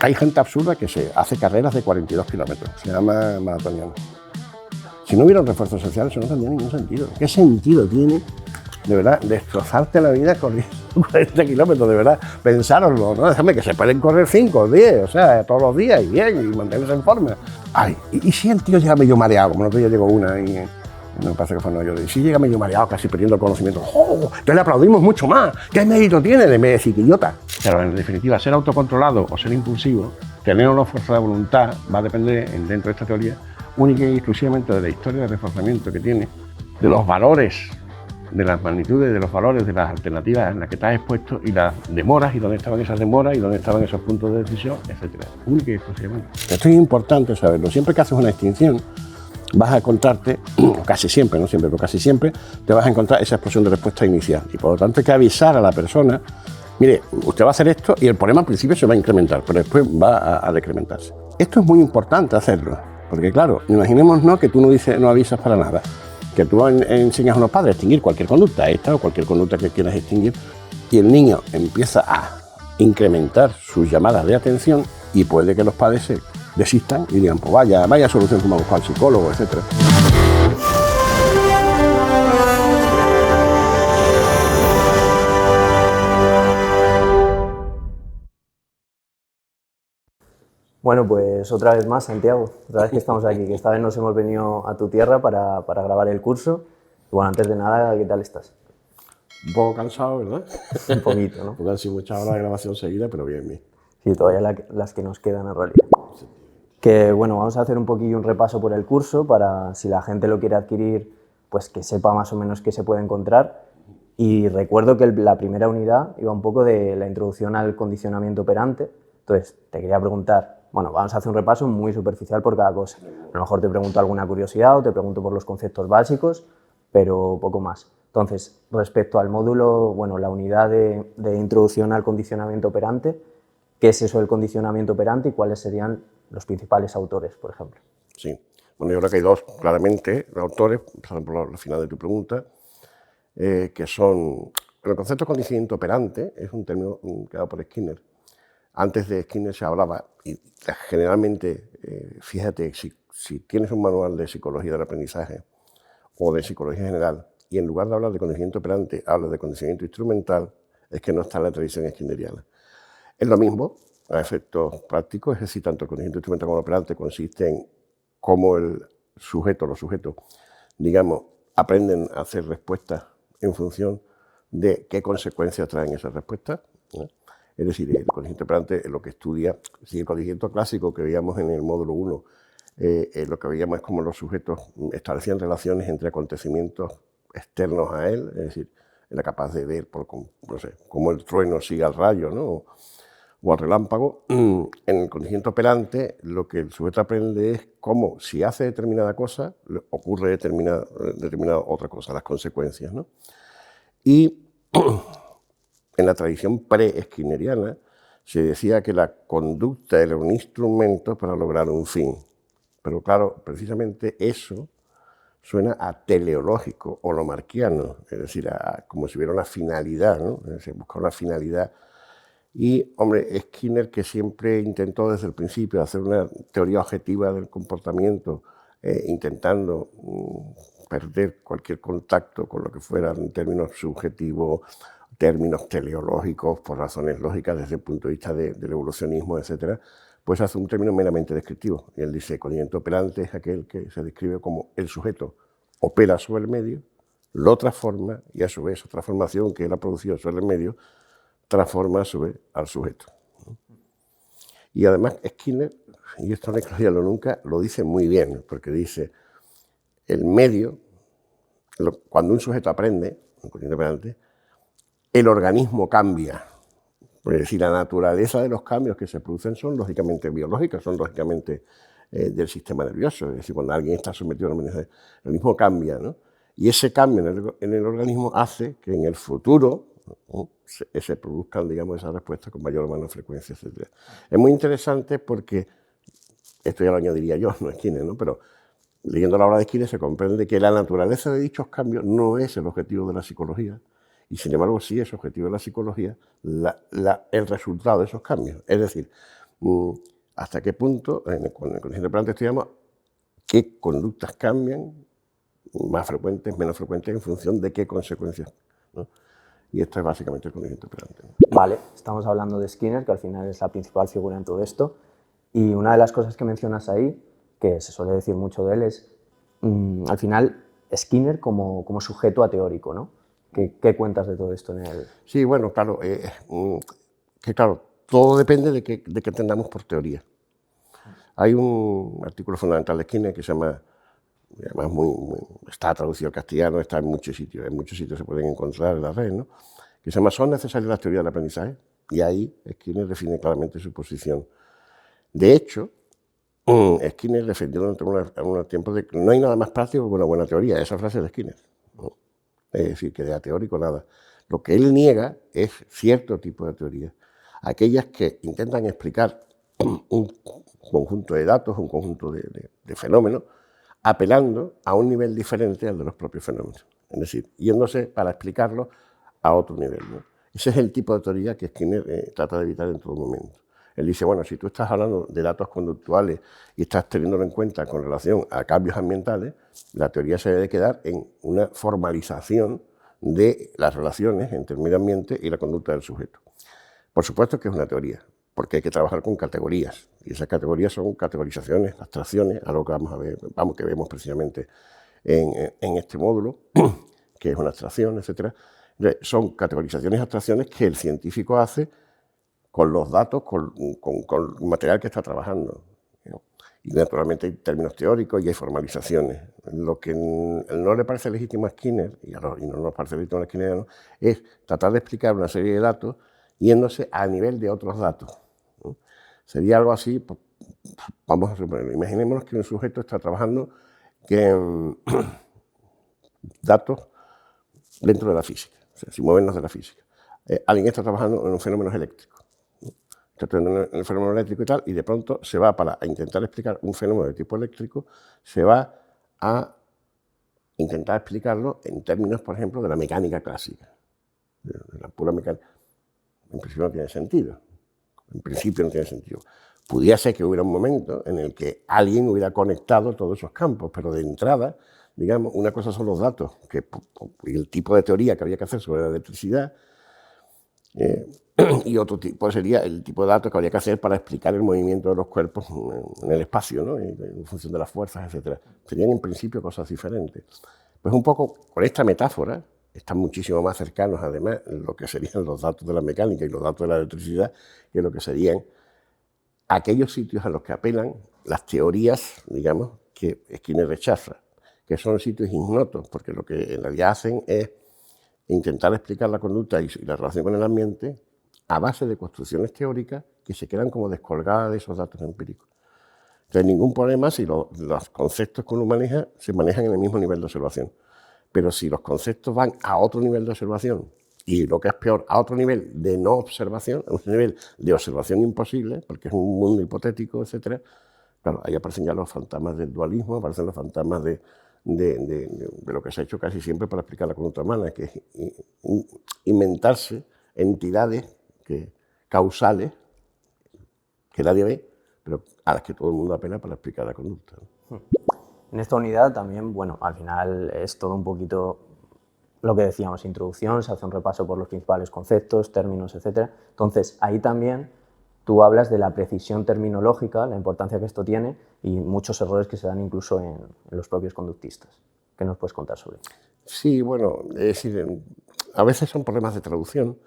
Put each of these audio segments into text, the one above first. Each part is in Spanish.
Hay gente absurda que se hace carreras de 42 kilómetros, se llama maratoniano. Si no hubiera un refuerzo social, eso no tendría ningún sentido. ¿Qué sentido tiene, de verdad, destrozarte la vida corriendo 40 kilómetros? De verdad, pensároslo, ¿no? Déjame que se pueden correr 5 o 10, o sea, todos los días y bien, y mantenerse en forma. Ay, y si el tío llega medio mareado, como el otro día llegó una y me parece que fue en Nueva York, y si llega medio mareado, casi perdiendo el conocimiento, ¡oh! Entonces le aplaudimos mucho más. ¿Qué mérito tiene de decir que idiota? Pero en definitiva, ser autocontrolado o ser impulsivo, tener una fuerza de voluntad, va a depender, dentro de esta teoría, única y exclusivamente de la historia de reforzamiento que tiene, de los valores, de las magnitudes, de los valores, de las alternativas en las que estás expuesto y las demoras y dónde estaban esas demoras y dónde estaban esos puntos de decisión, etcétera. Única y exclusivamente. Esto es importante saberlo. Siempre que haces una extinción, vas a encontrarte, casi siempre, no siempre, pero casi siempre, te vas a encontrar esa explosión de respuesta inicial. Y por lo tanto hay que avisar a la persona, mire, usted va a hacer esto y el problema al principio se va a incrementar, pero después va a decrementarse. Esto es muy importante hacerlo, porque claro, imaginémonos que tú no avisas para nada, que tú enseñas a unos padres a extinguir cualquier conducta, esta o cualquier conducta que quieras extinguir, y el niño empieza a incrementar sus llamadas de atención y puede que los padres se desistan y digan, pues vaya solución como buscar al psicólogo, etc. Bueno, pues otra vez más, Santiago, otra vez que estamos aquí, que esta vez nos hemos venido a tu tierra para grabar el curso. Y bueno, antes de nada, ¿qué tal estás? Un poco cansado, ¿verdad? Un poquito, ¿no? Porque han sido muchas horas de grabación seguida, pero bien. Sí, todavía las que nos quedan en realidad. Que bueno, vamos a hacer un poquillo un repaso por el curso para, si la gente lo quiere adquirir, pues que sepa más o menos qué se puede encontrar. Y recuerdo que la primera unidad iba un poco de la introducción al condicionamiento operante. Entonces, te quería preguntar, bueno, vamos a hacer un repaso muy superficial por cada cosa. A lo mejor te pregunto alguna curiosidad o te pregunto por los conceptos básicos, pero poco más. Entonces, respecto al módulo, bueno, la unidad de introducción al condicionamiento operante, ¿qué es eso del condicionamiento operante y cuáles serían los principales autores, por ejemplo? Sí, bueno, yo creo que hay dos, claramente, autores, empezando por el final de tu pregunta, que son... El concepto de condicionamiento operante es un término creado por Skinner. Antes de Skinner se hablaba, y generalmente, fíjate, si tienes un manual de psicología del aprendizaje o de psicología general, y en lugar de hablar de condicionamiento operante, hablas de condicionamiento instrumental, es que no está en la tradición skinneriana. Es lo mismo, a efectos prácticos, es decir, tanto el condicionamiento instrumental como el operante consiste en cómo el sujeto, los sujetos, digamos, aprenden a hacer respuestas en función de qué consecuencias traen esas respuestas, ¿no? Es decir, el condicionamiento operante es lo que estudia, si el condicionamiento clásico que veíamos en el módulo 1, lo que veíamos es cómo los sujetos establecían relaciones entre acontecimientos externos a él, es decir, era capaz de ver, no sé, cómo el trueno sigue al rayo, ¿no? O al relámpago. En el condicionamiento operante, lo que el sujeto aprende es cómo, si hace determinada cosa, ocurre determinada otra cosa, las consecuencias, ¿no? Y en la tradición pre-skinneriana se decía que la conducta era un instrumento para lograr un fin. Pero claro, precisamente eso suena a teleológico o lomarquiano, es decir, como si hubiera una finalidad, ¿no? Se busca una finalidad. Y, hombre, Skinner, que siempre intentó desde el principio hacer una teoría objetiva del comportamiento, intentando perder cualquier contacto con lo que fueran en términos subjetivos, términos teleológicos, por razones lógicas desde el punto de vista del evolucionismo, etc., pues hace un término meramente descriptivo. Y él dice, condicionamiento operante es aquel que se describe como el sujeto opera sobre el medio, lo transforma y a su vez esa transformación que él ha producido sobre el medio transforma a su vez al sujeto. Y además Skinner, y esto no hay que olvidarlo nunca, lo dice muy bien, porque dice, el medio, cuando un sujeto aprende, el organismo cambia. Es decir, la naturaleza de los cambios que se producen son lógicamente biológicos, son lógicamente del sistema nervioso. Es decir, cuando alguien está sometido a una amenaza, el organismo cambia, ¿no? Y ese cambio en el organismo hace que en el futuro, ¿no?, se produzcan, digamos, esas respuestas con mayor o menor frecuencia, etc. Es muy interesante porque, esto ya lo añadiría yo, no es Skinner, ¿no? Pero leyendo la obra de Skinner se comprende que la naturaleza de dichos cambios no es el objetivo de la psicología, y sin embargo sí es objetivo de la psicología el resultado de esos cambios. Es decir, hasta qué punto, con el condicionamiento operante estudiamos qué conductas cambian, más frecuentes, menos frecuentes, en función de qué consecuencias, ¿no? Y esto es básicamente el condicionamiento operante, ¿no? Vale, estamos hablando de Skinner, que al final es la principal figura en todo esto, y una de las cosas que mencionas ahí, que se suele decir mucho de él, es al final Skinner como sujeto ateórico, ¿no? ¿Qué cuentas de todo esto en él? Sí, bueno, claro, que claro, todo depende de qué entendamos por teoría. Hay un artículo fundamental de Skinner que se llama, además está traducido al castellano, está en muchos sitios se pueden encontrar en la red, ¿no? Que se llama ¿Son necesarias las teorías del aprendizaje? Y ahí Skinner define claramente su posición. De hecho, Skinner defendió durante un tiempo de que no hay nada más práctico que una buena teoría. Esa frase de Skinner, ¿no? Es decir, que de ateórico nada. Lo que él niega es cierto tipo de teorías, aquellas que intentan explicar un conjunto de datos, un conjunto de fenómenos, apelando a un nivel diferente al de los propios fenómenos. Es decir, yéndose para explicarlo a otro nivel, ¿no? Ese es el tipo de teoría que Skinner trata de evitar en todo momento. Él dice, bueno, si tú estás hablando de datos conductuales y estás teniéndolo en cuenta con relación a cambios ambientales, la teoría se debe quedar en una formalización de las relaciones entre el medio ambiente y la conducta del sujeto. Por supuesto que es una teoría, porque hay que trabajar con categorías, y esas categorías son categorizaciones, abstracciones, algo que vamos a ver, que vemos precisamente en este módulo, que es una abstracción, etc. Son categorizaciones y abstracciones que el científico hace con los datos, con el material que está trabajando, ¿no? Y naturalmente hay términos teóricos y hay formalizaciones. Lo que no le parece legítimo a Skinner, y no nos parece legítimo a Skinner, ¿no?, es tratar de explicar una serie de datos yéndose a nivel de otros datos, ¿no? Sería algo así, pues, vamos a suponerlo, imaginémonos que un sujeto está trabajando datos dentro de la física, o sea, sin movernos de la física. Alguien está trabajando en fenómenos eléctricos, en el fenómeno eléctrico y tal, y de pronto se va para intentar explicar un fenómeno de tipo eléctrico, se va a intentar explicarlo en términos, por ejemplo, de la mecánica clásica, de la pura mecánica. En principio no tiene sentido. En principio no tiene sentido. Pudiera ser que hubiera un momento en el que alguien hubiera conectado todos esos campos, pero de entrada, digamos, una cosa son los datos y el tipo de teoría que había que hacer sobre la electricidad, y otro tipo sería el tipo de datos que habría que hacer para explicar el movimiento de los cuerpos en el espacio, ¿no?, en función de las fuerzas, etc. Serían en principio cosas diferentes. Pues un poco con esta metáfora, están muchísimo más cercanos, además, lo que serían los datos de la mecánica y los datos de la electricidad, que lo que serían aquellos sitios a los que apelan las teorías, digamos, que Skinner rechaza, que son sitios ignotos, porque lo que en realidad hacen es intentar explicar la conducta y la relación con el ambiente a base de construcciones teóricas que se quedan como descolgadas de esos datos empíricos. Entonces, ningún problema si los conceptos que uno maneja se manejan en el mismo nivel de observación. Pero si los conceptos van a otro nivel de observación y, lo que es peor, a otro nivel de no observación, a un nivel de observación imposible, porque es un mundo hipotético, etc., claro, ahí aparecen ya los fantasmas del dualismo, aparecen los fantasmas de lo que se ha hecho casi siempre para explicar la conducta humana, que es inventarse entidades causales que nadie ve, pero a las que todo el mundo apela para explicar la conducta, ¿no? En esta unidad también, bueno, al final es todo un poquito lo que decíamos, introducción, se hace un repaso por los principales conceptos, términos, etc. Entonces, ahí también tú hablas de la precisión terminológica, la importancia que esto tiene y muchos errores que se dan incluso en los propios conductistas. ¿Qué nos puedes contar sobre eso? Sí, bueno, es decir, a veces son problemas de traducción,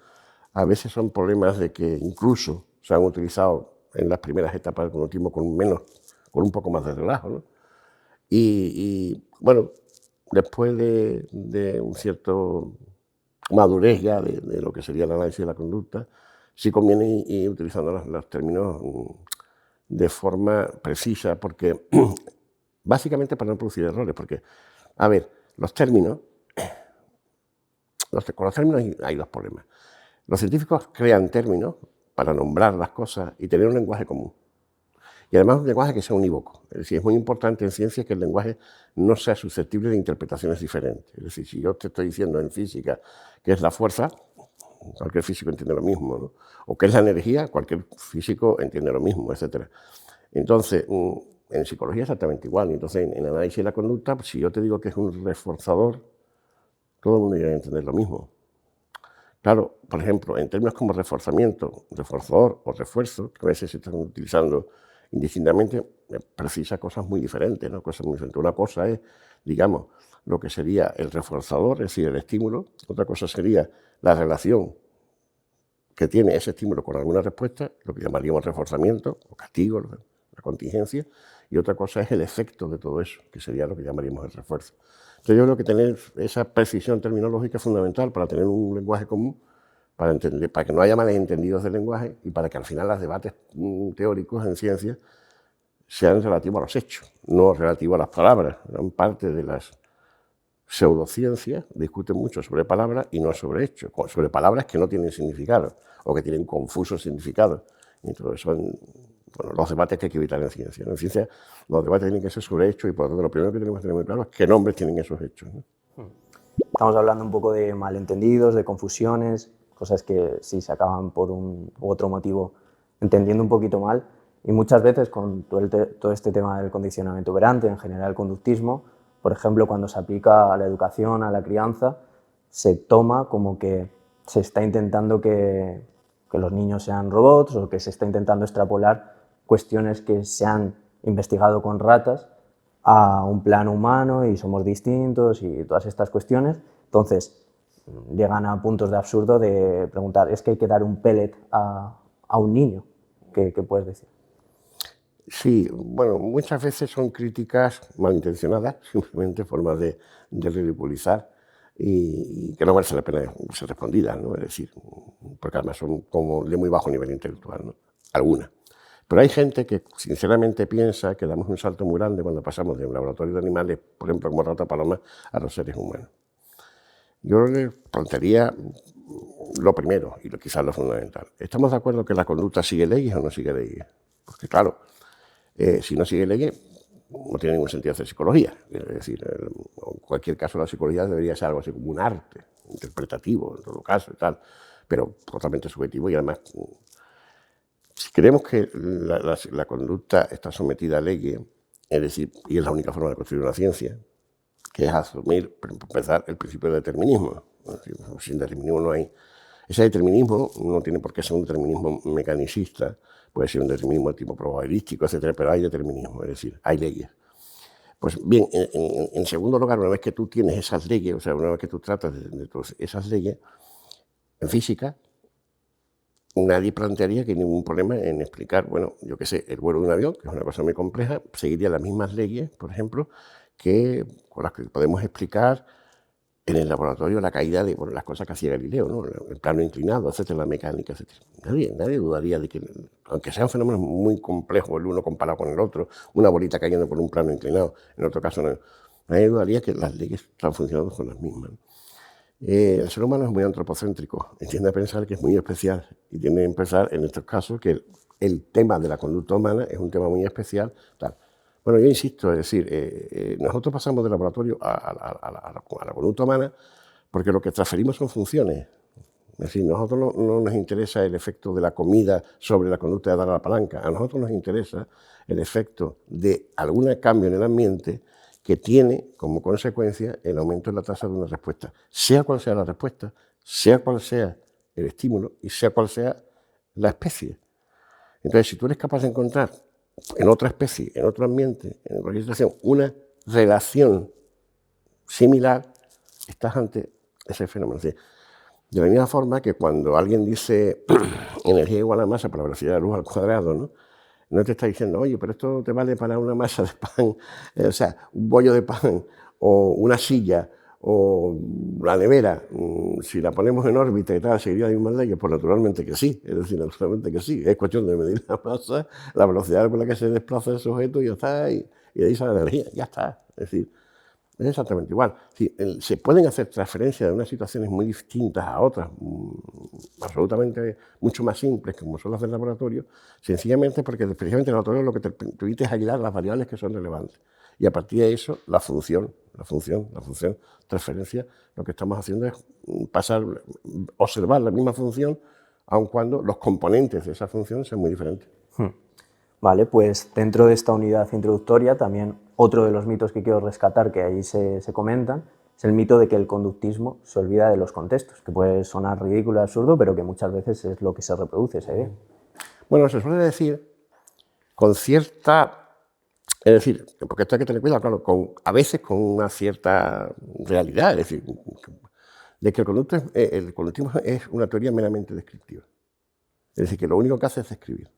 a veces son problemas de que incluso se han utilizado en las primeras etapas del conductismo con un poco más de relajo, ¿no? Y bueno, después de un cierto madurez ya de lo que sería el análisis de la conducta, sí conviene ir utilizando los términos de forma precisa, porque básicamente para no producir errores, porque, a ver, con los términos hay dos problemas. Los científicos crean términos para nombrar las cosas y tener un lenguaje común. Y además un lenguaje que sea unívoco. Es decir, es muy importante en ciencia que el lenguaje no sea susceptible de interpretaciones diferentes. Es decir, si yo te estoy diciendo en física que es la fuerza, cualquier físico entiende lo mismo, ¿no? O qué es la energía, cualquier físico entiende lo mismo, etc. Entonces, en psicología exactamente igual. Entonces, en análisis de la conducta, pues, si yo te digo que es un reforzador, todo el mundo iba a entender lo mismo. Claro, por ejemplo, en términos como reforzamiento, reforzador o refuerzo, que a veces se están utilizando indistintamente, precisa cosas muy diferentes, ¿no? Cosas muy diferentes. Una cosa es, digamos, lo que sería el reforzador, es decir, el estímulo. Otra cosa sería la relación que tiene ese estímulo con alguna respuesta, lo que llamaríamos reforzamiento o castigo, la contingencia. Y otra cosa es el efecto de todo eso, que sería lo que llamaríamos el refuerzo. Entonces yo creo que tener esa precisión terminológica es fundamental para tener un lenguaje común, para entender, para que no haya malentendidos del lenguaje y para que al final los debates teóricos en ciencia sean relativos a los hechos, no relativos a las palabras. Gran parte de las pseudociencias discuten mucho sobre palabras y no sobre hechos, sobre palabras que no tienen significado o que tienen confusos significados. Entonces son los debates que hay que evitar en ciencia. En ciencia los debates tienen que ser sobre hechos y por lo tanto lo primero que tenemos que tener muy claro es qué nombres tienen esos hechos, ¿no? Estamos hablando un poco de malentendidos, de confusiones, cosas que sí se acaban por un u otro motivo entendiendo un poquito mal. Y muchas veces con todo este tema del condicionamiento operante, en general el conductismo, por ejemplo, cuando se aplica a la educación, a la crianza, se toma como que se está intentando que los niños sean robots o que se está intentando extrapolar cuestiones que se han investigado con ratas a un plano humano y somos distintos y todas estas cuestiones. Entonces, llegan a puntos de absurdo de preguntar, ¿es que hay que dar un pellet a un niño? ¿Qué puedes decir? Sí, bueno, muchas veces son críticas malintencionadas, simplemente formas de ridiculizar y que no merece la pena ser respondidas, ¿no? Es decir, porque además son como de muy bajo nivel intelectual, ¿no? Algunas. Pero hay gente que sinceramente piensa que damos un salto muy grande cuando pasamos de un laboratorio de animales, por ejemplo, como rata paloma, a los seres humanos. Yo le plantearía lo primero y quizás lo fundamental. ¿Estamos de acuerdo que la conducta sigue leyes o no sigue leyes? Porque claro, si no sigue leyes, no tiene ningún sentido hacer psicología. Es decir, en cualquier caso la psicología debería ser algo así como un arte interpretativo, en todo caso y tal, pero totalmente subjetivo y además, si creemos que la conducta está sometida a leyes, es decir, y es la única forma de construir una ciencia, que es asumir, para empezar, el principio de determinismo. Es decir, sin determinismo no hay. Ese determinismo no tiene por qué ser un determinismo mecanicista, puede ser un determinismo de tipo probabilístico, etcétera, pero hay determinismo, es decir, hay leyes. Pues bien, en segundo lugar, una vez que tú tienes esas leyes, o sea, una vez que tú tratas de esas leyes, en física, nadie plantearía que hay ningún problema en explicar, bueno, yo qué sé, el vuelo de un avión, que es una cosa muy compleja, seguiría las mismas leyes, por ejemplo, con las que podemos explicar en el laboratorio la caída de las cosas que hacía Galileo, ¿no? El plano inclinado, etcétera, la mecánica, etcétera. Nadie dudaría de que, aunque sean fenómenos muy complejos el uno comparado con el otro, una bolita cayendo por un plano inclinado, en otro caso no, nadie dudaría que las leyes están funcionando con las mismas. El ser humano es muy antropocéntrico y tiende a pensar que es muy especial y tiende a pensar en estos casos que el tema de la conducta humana es un tema muy especial, tal. Bueno, yo insisto, es decir, nosotros pasamos del laboratorio a la conducta humana porque lo que transferimos son funciones. Es decir, a nosotros no nos interesa el efecto de la comida sobre la conducta de dar a la palanca. A nosotros nos interesa el efecto de algún cambio en el ambiente que tiene como consecuencia el aumento de la tasa de una respuesta. Sea cual sea la respuesta, sea cual sea el estímulo y sea cual sea la especie. Entonces, si tú eres capaz de encontrar en otra especie, en otro ambiente, en cualquier situación, una relación similar, estás ante ese fenómeno. De la misma forma que cuando alguien dice energía igual a masa por la velocidad de la luz al cuadrado, no te está diciendo, oye, pero esto te vale para una masa de pan, o sea, un bollo de pan, o una silla, o la nevera, si la ponemos en órbita y tal, ¿seguiría las mismas leyes? Pues naturalmente que sí, es decir, naturalmente que sí. Es cuestión de medir la masa, la velocidad con la que se desplaza ese objeto y ya está, y de ahí sale la energía, ya está. Es decir, es exactamente igual. Sí, se pueden hacer transferencias de unas situaciones muy distintas a otras, absolutamente mucho más simples, como son las del laboratorio, sencillamente porque precisamente el laboratorio lo que te permite es aislar las variables que son relevantes. y a partir de eso la función, transferencia, lo que estamos haciendo es observar la misma función, aun cuando los componentes de esa función sean muy diferentes. Vale, pues dentro de esta unidad introductoria también otro de los mitos que quiero rescatar, que ahí se comentan, es el mito de que el conductismo se olvida de los contextos, que puede sonar ridículo, absurdo, pero que muchas veces es lo que se reproduce esa idea. Bueno, se suele decir con cierta... Es decir, porque esto hay que tener cuidado, claro, a veces con una cierta realidad, es decir, de que el conductismo es una teoría meramente descriptiva. Es decir, que lo único que hace es describir.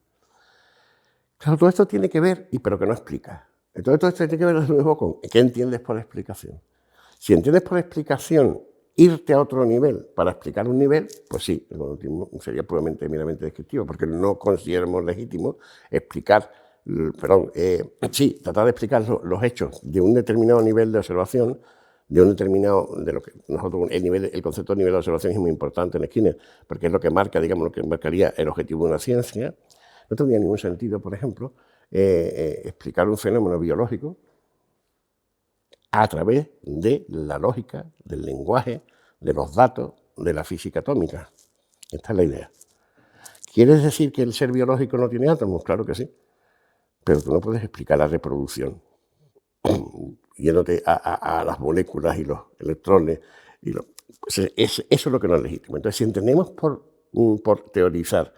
Claro, todo esto tiene que ver, pero que no explica. Entonces, todo esto tiene que ver de nuevo con qué entiendes por explicación. Si entiendes por explicación irte a otro nivel para explicar un nivel, pues sí, el conductismo sería puramente, meramente descriptivo, porque no consideramos legítimo explicar, tratar de explicar los hechos de un determinado nivel de observación, de un determinado, de lo que nosotros, el concepto de nivel de observación es muy importante en Skinner, porque es lo que marca, digamos, lo que marcaría el objetivo de una ciencia. No tendría ningún sentido, por ejemplo, explicar un fenómeno biológico a través de la lógica, del lenguaje, de los datos, de la física atómica. Esta es la idea. ¿Quieres decir que el ser biológico no tiene átomos? Claro que sí. Pero tú no puedes explicar la reproducción yéndote a las moléculas y los electrones. Pues eso es lo que no es legítimo. Entonces, si entendemos por teorizar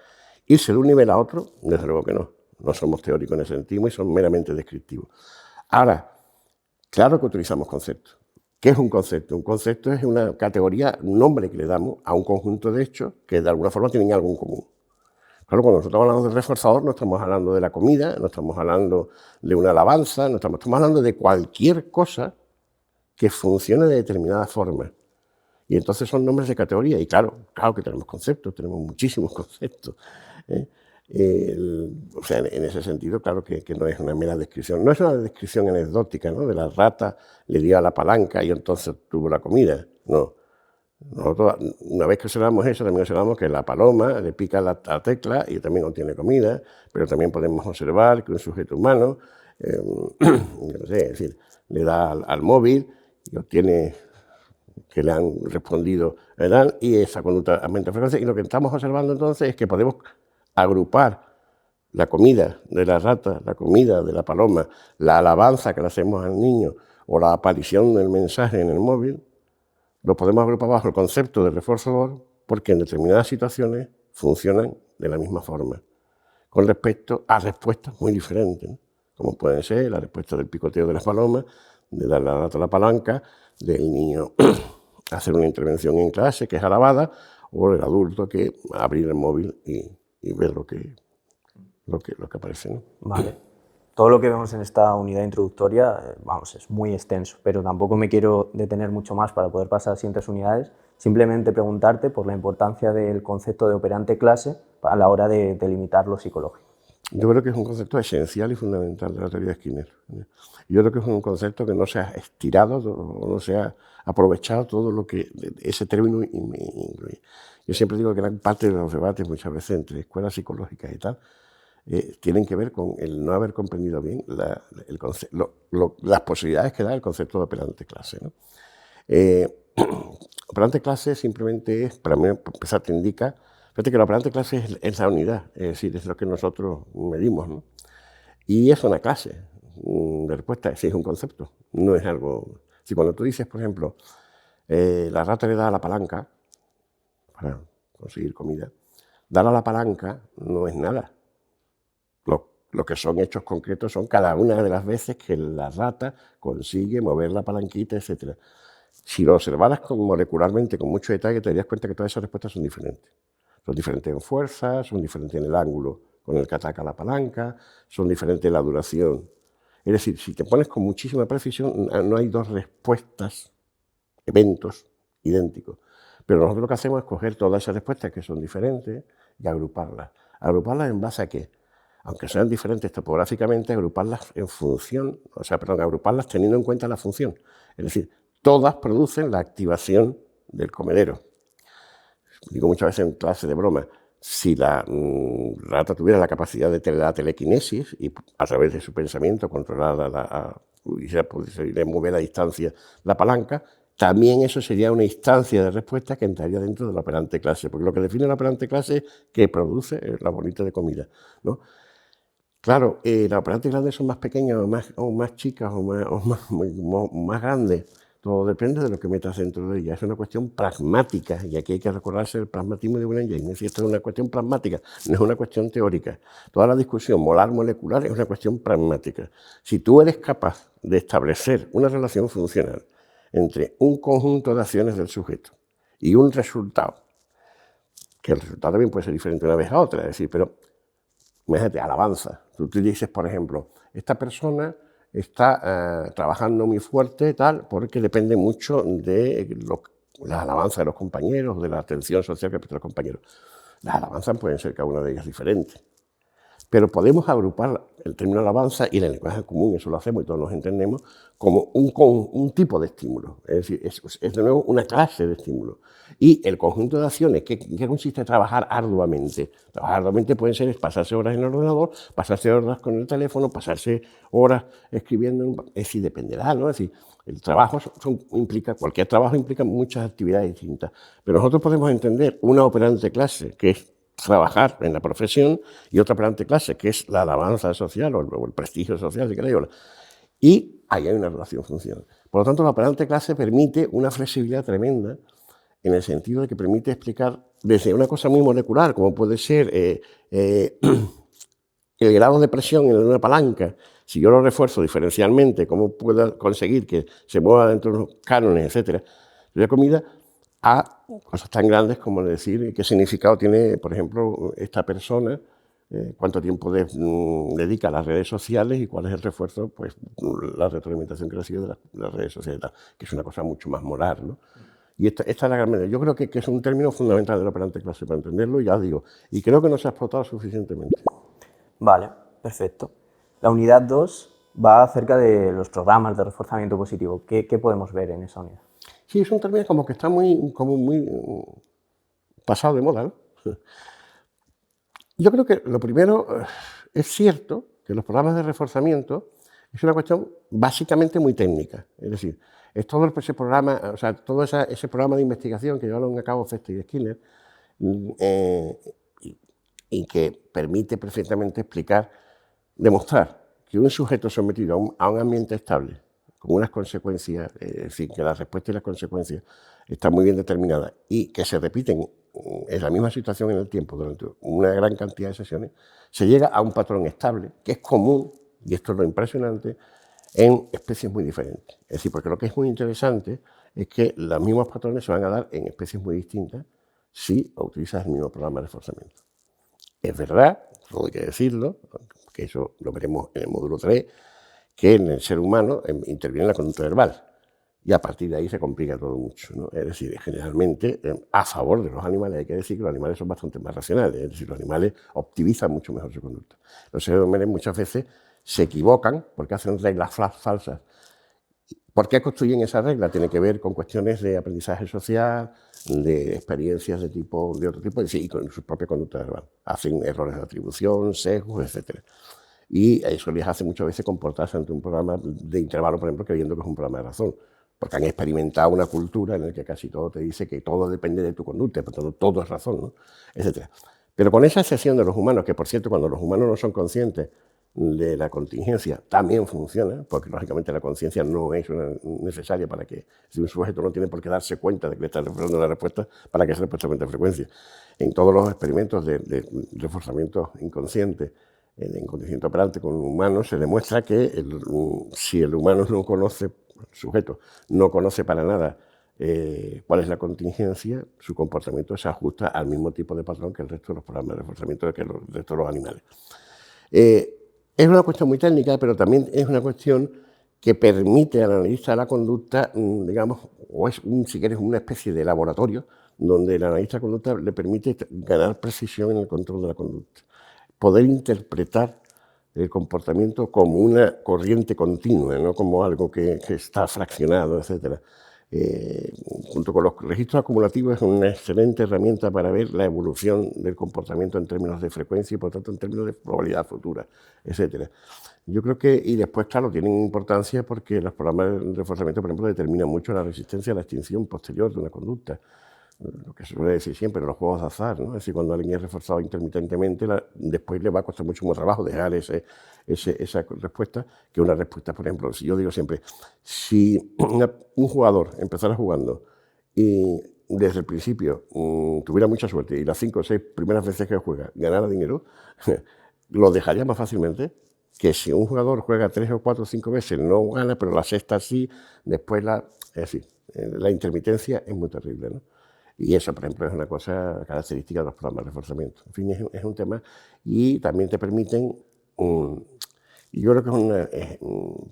irse de un nivel a otro, desde luego que no. No somos teóricos en ese sentido y son meramente descriptivos. Ahora, claro que utilizamos conceptos. ¿Qué es un concepto? Un concepto es una categoría, un nombre que le damos a un conjunto de hechos que de alguna forma tienen algo en común. Claro, cuando nosotros hablamos de reforzador no estamos hablando de la comida, no estamos hablando de una alabanza, estamos hablando de cualquier cosa que funcione de determinada forma. Y entonces son nombres de categoría. Y claro que tenemos conceptos, tenemos muchísimos conceptos. O sea, en ese sentido, claro que no es una mera descripción. No es una descripción anecdótica, ¿no? De la rata le dio a la palanca y entonces tuvo la comida. No. Nosotros, una vez que observamos eso, también observamos que la paloma le pica la tecla y también obtiene comida, pero también podemos observar que un sujeto humano, no sé, es decir, le da al móvil y obtiene que le han respondido, ¿verdad? Y esa conducta aumenta frecuencia. Y lo que estamos observando entonces es que podemos agrupar la comida de la rata, la comida de la paloma, la alabanza que le hacemos al niño o la aparición del mensaje en el móvil, lo podemos agrupar bajo el concepto de reforzador porque en determinadas situaciones funcionan de la misma forma, con respecto a respuestas muy diferentes, ¿no? Como pueden ser la respuesta del picoteo de las palomas, de dar la rata a la palanca, del niño hacer una intervención en clase que es alabada, o el adulto que abrir el móvil y ver lo que aparece, ¿no? Vale. Todo lo que vemos en esta unidad introductoria, vamos, es muy extenso, pero tampoco me quiero detener mucho más para poder pasar a las siguientes unidades. Simplemente preguntarte por la importancia del concepto de operante clase a la hora de delimitar lo psicológico. Yo creo que es un concepto esencial y fundamental de la teoría de Skinner. Yo creo que es un concepto que no se ha estirado o no se ha aprovechado todo lo que ese término incluye. Yo siempre digo que gran parte de los debates, muchas veces entre escuelas psicológicas y tal, tienen que ver con el no haber comprendido bien las posibilidades que da el concepto de operante clase, ¿no? Operante clase simplemente es, para empezar, te indica, fíjate que la operante clase es la unidad, es decir, es lo que nosotros medimos, ¿no? Y es una clase de respuesta, sí, es un concepto, no es algo... Si cuando tú dices, por ejemplo, la rata le da a la palanca para conseguir comida, dar a la palanca no es nada. Lo que son hechos concretos son cada una de las veces que la rata consigue mover la palanquita, etc. Si lo observaras molecularmente con mucho detalle, te darías cuenta que todas esas respuestas son diferentes. Son diferentes en fuerza, son diferentes en el ángulo con el que ataca la palanca, son diferentes en la duración. Es decir, si te pones con muchísima precisión, no hay dos respuestas, eventos idénticos. Pero nosotros lo que hacemos es coger todas esas respuestas que son diferentes y agruparlas. ¿Agruparlas en base a qué? Aunque sean diferentes topográficamente, agruparlas en función, agruparlas teniendo en cuenta la función. Es decir, todas producen la activación del comedero. Digo muchas veces en clase de broma, si la rata tuviera la capacidad de la telequinesis y a través de su pensamiento controlar pudiese mover a distancia la palanca, también eso sería una instancia de respuesta que entraría dentro de la operante clase, porque lo que define la operante clase es que produce la bolita de comida, ¿no? Claro, las operantes grandes son más pequeñas o más chicas o más grandes. Todo depende de lo que metas dentro de ella. Es una cuestión pragmática y aquí hay que recordarse el pragmatismo de William James. Si esto es una cuestión pragmática, no es una cuestión teórica. Toda la discusión molar-molecular es una cuestión pragmática. Si tú eres capaz de establecer una relación funcional entre un conjunto de acciones del sujeto y un resultado, que el resultado también puede ser diferente una vez a otra, es decir, pero imagínate, alabanza. Tú te dices, por ejemplo, esta persona está trabajando muy fuerte, tal, porque depende mucho de las alabanzas de los compañeros, de la atención social que prestan los compañeros. Las alabanzas pueden ser cada una de ellas diferente. Pero podemos agrupar el término alabanza y en el lenguaje común, eso lo hacemos y todos nos entendemos, como un tipo de estímulo. Es decir, es de nuevo una clase de estímulo. Y el conjunto de acciones, ¿qué consiste en trabajar arduamente? Trabajar arduamente pueden ser pasarse horas en el ordenador, pasarse horas con el teléfono, pasarse horas escribiendo, es decir, dependerá, ¿no? Es decir, el trabajo cualquier trabajo implica muchas actividades distintas. Pero nosotros podemos entender una operante clase, que es trabajar en la profesión, y otra operante clase, que es la alabanza social o el prestigio social, si queréis. Y ahí hay una relación funcional. Por lo tanto, la operante clase permite una flexibilidad tremenda en el sentido de que permite explicar desde una cosa muy molecular, como puede ser el grado de presión en una palanca. Si yo lo refuerzo diferencialmente, cómo puedo conseguir que se mueva dentro de unos cánones, etcétera, de comida, a cosas tan grandes como decir qué significado tiene, por ejemplo, esta persona, cuánto tiempo dedica a las redes sociales y cuál es el refuerzo, pues la retroalimentación que recibe de las redes sociales, que es una cosa mucho más moral, ¿no? Y esta es la gran medida. Yo creo que es un término fundamental del operante clase para entenderlo, ya digo, y creo que no se ha explotado suficientemente. Vale, perfecto. La unidad 2 va acerca de los programas de reforzamiento positivo. ¿Qué podemos ver en esa unidad? Sí, es un término como que está muy pasado de moda, ¿no? Yo creo que lo primero, es cierto que los programas de reforzamiento es una cuestión básicamente muy técnica. Es decir, es todo ese programa, o sea, todo ese programa de investigación que llevaron a cabo Feste y Skinner y que permite perfectamente demostrar que un sujeto sometido a un ambiente estable, con unas consecuencias, es decir, que la respuesta y las consecuencias están muy bien determinadas y que se repiten en la misma situación en el tiempo durante una gran cantidad de sesiones, se llega a un patrón estable que es común, y esto es lo impresionante, en especies muy diferentes. Es decir, porque lo que es muy interesante es que los mismos patrones se van a dar en especies muy distintas si utilizas el mismo programa de reforzamiento. Es verdad, todo hay que decirlo, que eso lo veremos en el módulo 3, que en el ser humano interviene la conducta verbal. Y a partir de ahí se complica todo mucho, ¿no? Es decir, generalmente, a favor de los animales, hay que decir que los animales son bastante más racionales, es decir, los animales optimizan mucho mejor su conducta. Los seres humanos muchas veces se equivocan porque hacen reglas falsas. ¿Por qué construyen esa regla? Tiene que ver con cuestiones de aprendizaje social, de experiencias de otro tipo, y con su propia conducta verbal. Hacen errores de atribución, sesgos, etc. Y eso les hace muchas veces comportarse ante un programa de intervalo, por ejemplo, creyendo que es un programa de razón. Porque han experimentado una cultura en la que casi todo te dice que todo depende de tu conducta, por tanto todo es razón, ¿no? Etc. Pero con esa excepción de los humanos, que por cierto, cuando los humanos no son conscientes de la contingencia, también funciona, porque lógicamente la conciencia no es necesaria para que, si un sujeto no tiene por qué darse cuenta de que le está reforzando la respuesta, para que esa respuesta aumente frecuencia. En todos los experimentos de reforzamiento inconsciente, en condicionamiento operante con humanos, se demuestra que si el humano no conoce, el sujeto no conoce para nada cuál es la contingencia, su comportamiento se ajusta al mismo tipo de patrón que el resto de los programas de reforzamiento que el resto de los animales. Es una cuestión muy técnica, pero también es una cuestión que permite al analista de la conducta, digamos, o es, si quieres, una especie de laboratorio donde el analista de conducta le permite ganar precisión en el control de la conducta. Poder interpretar el comportamiento como una corriente continua, no como algo que está fraccionado, etc. junto con los registros acumulativos, es una excelente herramienta para ver la evolución del comportamiento en términos de frecuencia y, por tanto, en términos de probabilidad futura, etcétera. Yo creo que, y después, claro, tienen importancia porque los programas de reforzamiento, por ejemplo, determinan mucho la resistencia a la extinción posterior de una conducta. Lo que se suele decir siempre, los juegos de azar, ¿no? Es decir, cuando alguien es reforzado intermitentemente, después le va a costar mucho más trabajo dejar esa respuesta que una respuesta. Por ejemplo, si yo digo siempre, si un jugador empezara jugando y desde el principio tuviera mucha suerte y las 5 o 6 primeras veces que juega ganara dinero, lo dejaría más fácilmente que si un jugador juega 3 o 4 o 5 veces no gana, pero la sexta sí, después es decir, la intermitencia es muy terrible, ¿no? Y eso, por ejemplo, es una cosa característica de los programas de reforzamiento. En fin, es un tema. Y también te permiten, y yo creo que es una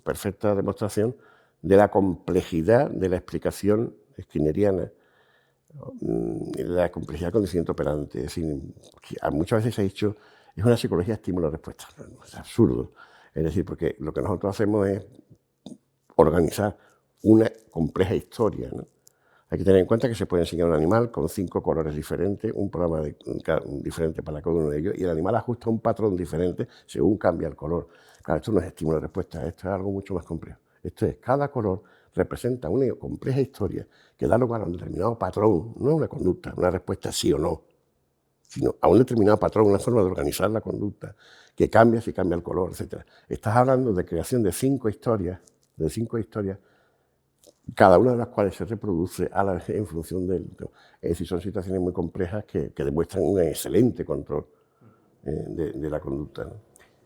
perfecta demostración de la complejidad de la explicación skinneriana, la complejidad del condicionamiento operante. Es decir, muchas veces se ha dicho, es una psicología de estímulo-respuesta. Es absurdo. Es decir, porque lo que nosotros hacemos es organizar una compleja historia, ¿no? Hay que tener en cuenta que se puede enseñar a un animal con 5 colores diferentes, un programa diferente para cada uno de ellos, y el animal ajusta un patrón diferente según cambia el color. Claro, esto no es estímulo-respuesta, esto es algo mucho más complejo. Esto es, cada color representa una compleja historia que da lugar a un determinado patrón, no una conducta, una respuesta sí o no, sino a un determinado patrón, una forma de organizar la conducta, que cambia si cambia el color, etc. Estás hablando de creación de 5 historias, cada una de las cuales se reproduce a la vez en función es decir, son situaciones muy complejas que demuestran un excelente control de la conducta, ¿no?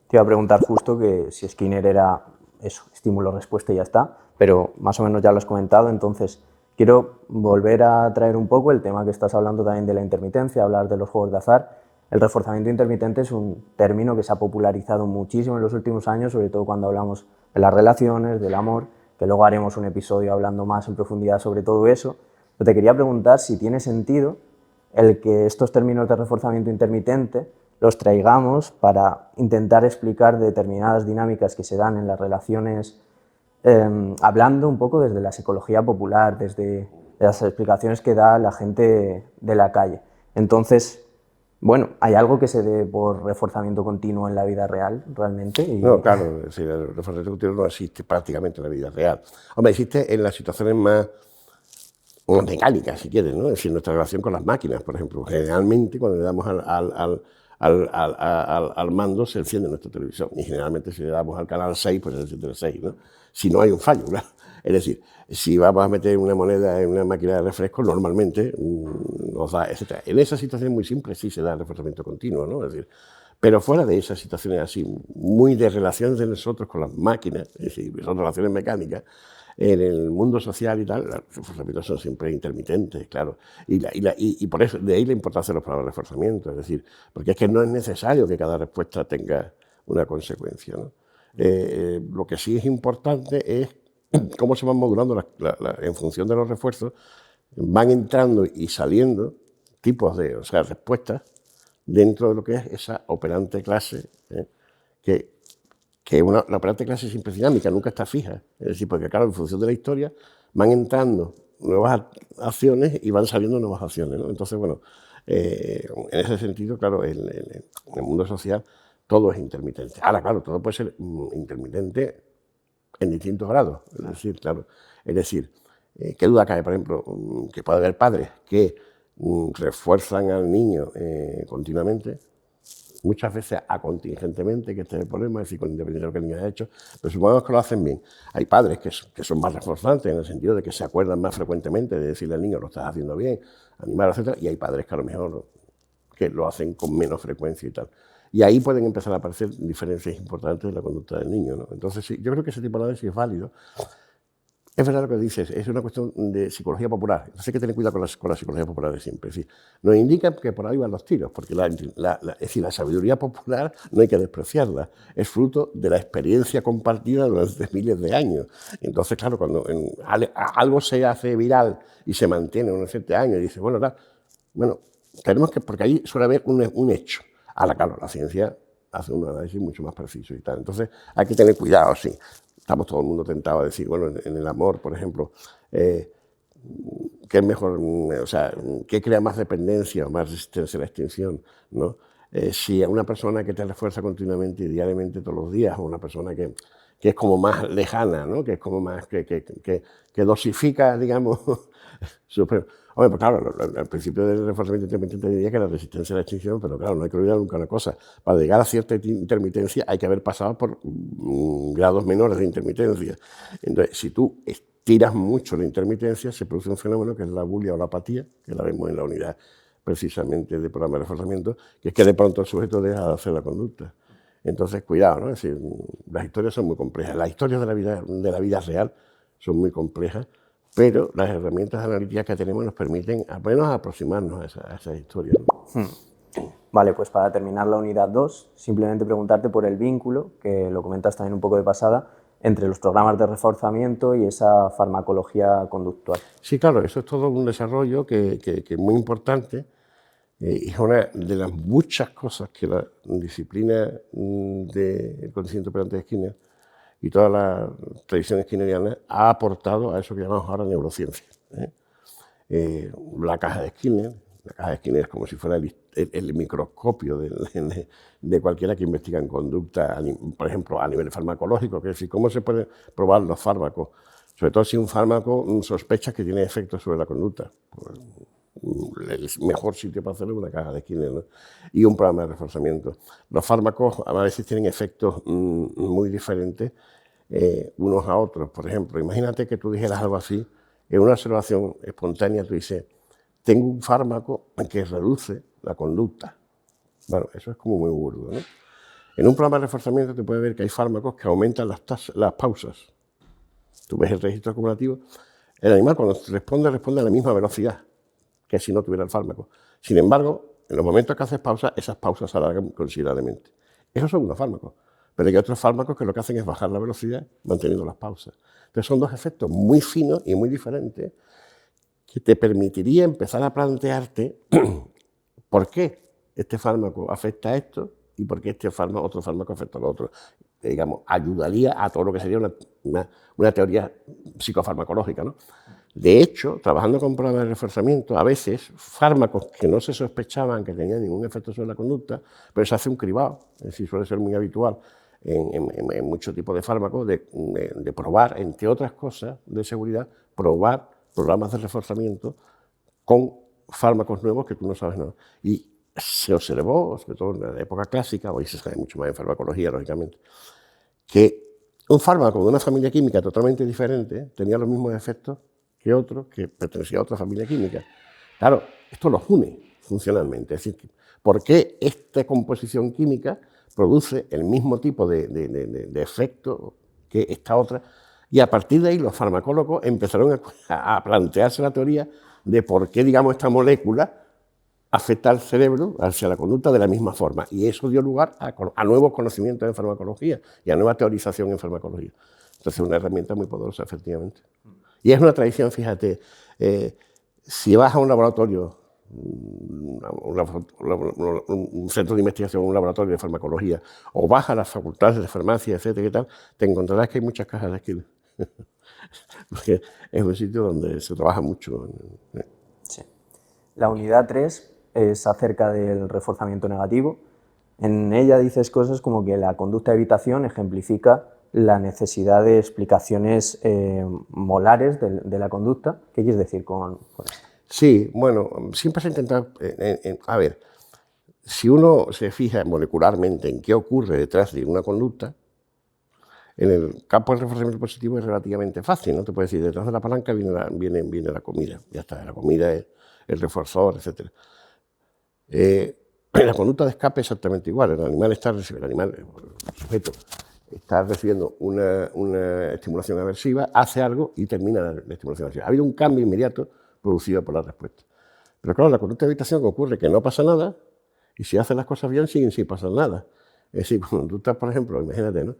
Te iba a preguntar justo que si Skinner era eso, estímulo-respuesta y ya está, pero más o menos ya lo has comentado, entonces quiero volver a traer un poco el tema que estás hablando también de la intermitencia, hablar de los juegos de azar. El reforzamiento intermitente es un término que se ha popularizado muchísimo en los últimos años, sobre todo cuando hablamos de las relaciones, del amor, que luego haremos un episodio hablando más en profundidad sobre todo eso. Pero te quería preguntar si tiene sentido el que estos términos de reforzamiento intermitente los traigamos para intentar explicar determinadas dinámicas que se dan en las relaciones, hablando un poco desde la psicología popular, desde las explicaciones que da la gente de la calle. Entonces, bueno, ¿hay algo que se dé por reforzamiento continuo en la vida real, realmente? No, claro, es decir, el reforzamiento continuo no existe prácticamente en la vida real. Hombre, existe en las situaciones más mecánicas, si quieres, ¿no? Es decir, nuestra relación con las máquinas, por ejemplo. Generalmente, cuando le damos al mando, se enciende nuestra televisión. Y generalmente, si le damos al canal 6, pues se enciende el 6, ¿no? Si no hay un fallo, claro. Es decir, si vamos a meter una moneda en una máquina de refresco, normalmente nos da, etc. En esas situaciones muy simples sí se da el reforzamiento continuo, ¿no? Es decir, pero fuera de esas situaciones así, muy de relaciones de nosotros con las máquinas, es decir, son relaciones mecánicas, en el mundo social y tal, los reforzamientos son siempre intermitentes, claro. Y por eso, de ahí la importancia de los programas de reforzamiento, es decir, porque es que no es necesario que cada respuesta tenga una consecuencia, ¿no? Lo que sí es importante es cómo se van modulando en función de los refuerzos, van entrando y saliendo tipos de, o sea, respuestas dentro de lo que es esa operante clase, que la operante clase siempre es dinámica, nunca está fija. Es decir, porque claro, en función de la historia van entrando nuevas acciones y van saliendo nuevas acciones, ¿no? Entonces, bueno, en ese sentido, claro, en el mundo social todo es intermitente. Ahora, claro, todo puede ser intermitente en distintos grados. Es decir, claro, ¿qué duda cabe, por ejemplo, que puede haber padres que refuerzan al niño continuamente, muchas veces contingentemente, que este es el problema, es decir, con independencia de lo que el niño haya hecho, pero supongamos que lo hacen bien. Hay padres que son más reforzantes en el sentido de que se acuerdan más frecuentemente de decirle al niño lo estás haciendo bien, animar, etc. Y hay padres que a lo mejor que lo hacen con menos frecuencia y tal. Y ahí pueden empezar a aparecer diferencias importantes en la conducta del niño, ¿no? Entonces, sí, yo creo que ese tipo de análisis es válido. Es verdad lo que dices, es una cuestión de psicología popular. Entonces hay que tener cuidado con la psicología popular de siempre. Es decir, nos indican que por ahí van los tiros, porque es decir, la sabiduría popular no hay que despreciarla. Es fruto de la experiencia compartida durante miles de años. Entonces, claro, cuando algo se hace viral y se mantiene unos 7 años y dice, bueno, tenemos que, porque ahí suele haber un hecho. Ahora, claro, la ciencia hace un análisis mucho más preciso y tal. Entonces hay que tener cuidado, sí. Estamos todo el mundo tentado a decir, bueno, en el amor, por ejemplo, ¿qué es mejor? O sea, ¿qué crea más dependencia o más resistencia a la extinción, ¿no? Si a una persona que te refuerza continuamente y diariamente todos los días, o una persona que es como más lejana, ¿no? Que es como más, que dosifica, digamos, Hombre, pues claro, al principio del reforzamiento intermitente diría que la resistencia a la extinción, pero claro, no hay que olvidar nunca una cosa. Para llegar a cierta intermitencia hay que haber pasado por grados menores de intermitencia. Entonces, si tú estiras mucho la intermitencia, se produce un fenómeno que es la bulia o la apatía, que la vemos en la unidad precisamente del programa de reforzamiento, que es que de pronto el sujeto deja de hacer la conducta. Entonces, cuidado, ¿no? Es decir, las historias son muy complejas. Las historias de la vida real son muy complejas, pero las herramientas analíticas que tenemos nos permiten al menos aproximarnos a esas historias, ¿no? Vale, pues para terminar la unidad 2, simplemente preguntarte por el vínculo, que lo comentas también un poco de pasada, entre los programas de reforzamiento y esa farmacología conductual. Sí, claro, eso es todo un desarrollo que es muy importante. Es una de las muchas cosas que la disciplina del conocimiento operante de Skinner y toda la tradición skinneriana ha aportado a eso que llamamos ahora neurociencia. La caja de Skinner es como si fuera el microscopio de cualquiera que investiga en conducta, por ejemplo, a nivel farmacológico, que es decir, cómo se pueden probar los fármacos, sobre todo si un fármaco sospechas que tiene efectos sobre la conducta. Pues, el mejor sitio para hacerlo es una caja de Skinner, ¿no? Y un programa de reforzamiento. Los fármacos a veces tienen efectos muy diferentes unos a otros. Por ejemplo, imagínate que tú dijeras algo así, en una observación espontánea tú dices, tengo un fármaco que reduce la conducta. Bueno, eso es como muy burdo, ¿no? En un programa de reforzamiento te puede ver que hay fármacos que aumentan las pausas. Tú ves el registro acumulativo, el animal cuando responde a la misma velocidad que si no tuviera el fármaco. Sin embargo, en los momentos que haces pausa, esas pausas se alargan considerablemente. Esos son unos fármacos. Pero hay otros fármacos que lo que hacen es bajar la velocidad manteniendo las pausas. Entonces son dos efectos muy finos y muy diferentes que te permitiría empezar a plantearte por qué este fármaco afecta a esto y por qué otro fármaco afecta a lo otro. Digamos, ayudaría a todo lo que sería una teoría psicofarmacológica, ¿no? De hecho, trabajando con programas de reforzamiento, a veces fármacos que no se sospechaban que tenían ningún efecto sobre la conducta, pero se hace un cribado, es decir, suele ser muy habitual en muchos tipos de fármacos de probar, entre otras cosas de seguridad, probar programas de reforzamiento con fármacos nuevos que tú no sabes nada. Y se observó, sobre todo en la época clásica, hoy se sabe mucho más en farmacología, lógicamente, que un fármaco de una familia química totalmente diferente tenía los mismos efectos que otro que pertenecía a otra familia química. Claro, esto los une funcionalmente. Es decir, ¿por qué esta composición química produce el mismo tipo de efecto que esta otra? Y a partir de ahí los farmacólogos empezaron a plantearse la teoría de por qué, digamos, esta molécula afecta al cerebro, hacia la conducta de la misma forma. Y eso dio lugar a nuevos conocimientos en farmacología y a nueva teorización en farmacología. Entonces, una herramienta muy poderosa, efectivamente. Y es una tradición, fíjate, si vas a un laboratorio, un centro de investigación, un laboratorio de farmacología, o vas a las facultades de farmacia, etcétera, y tal, te encontrarás que hay muchas cajas de Skinner. Porque es un sitio donde se trabaja mucho. Sí. La unidad 3 es acerca del reforzamiento negativo. En ella dices cosas como que la conducta de evitación ejemplifica la necesidad de explicaciones molares de la conducta. ¿Qué quieres decir con esto? Sí, bueno, siempre se intenta, a ver, si uno se fija molecularmente en qué ocurre detrás de una conducta, en el campo del reforzamiento positivo es relativamente fácil, ¿no? Te puedes decir, detrás de la palanca viene la comida, ya está, la comida es el reforzador, etc. La conducta de escape es exactamente igual, el sujeto está recibiendo una estimulación aversiva, hace algo y termina la estimulación aversiva. Ha habido un cambio inmediato producido por la respuesta. Pero claro, la conducta de evitación ocurre que no pasa nada y si haces las cosas bien siguen sin pasar nada. Es decir, cuando tú estás, por ejemplo, imagínate, ¿no?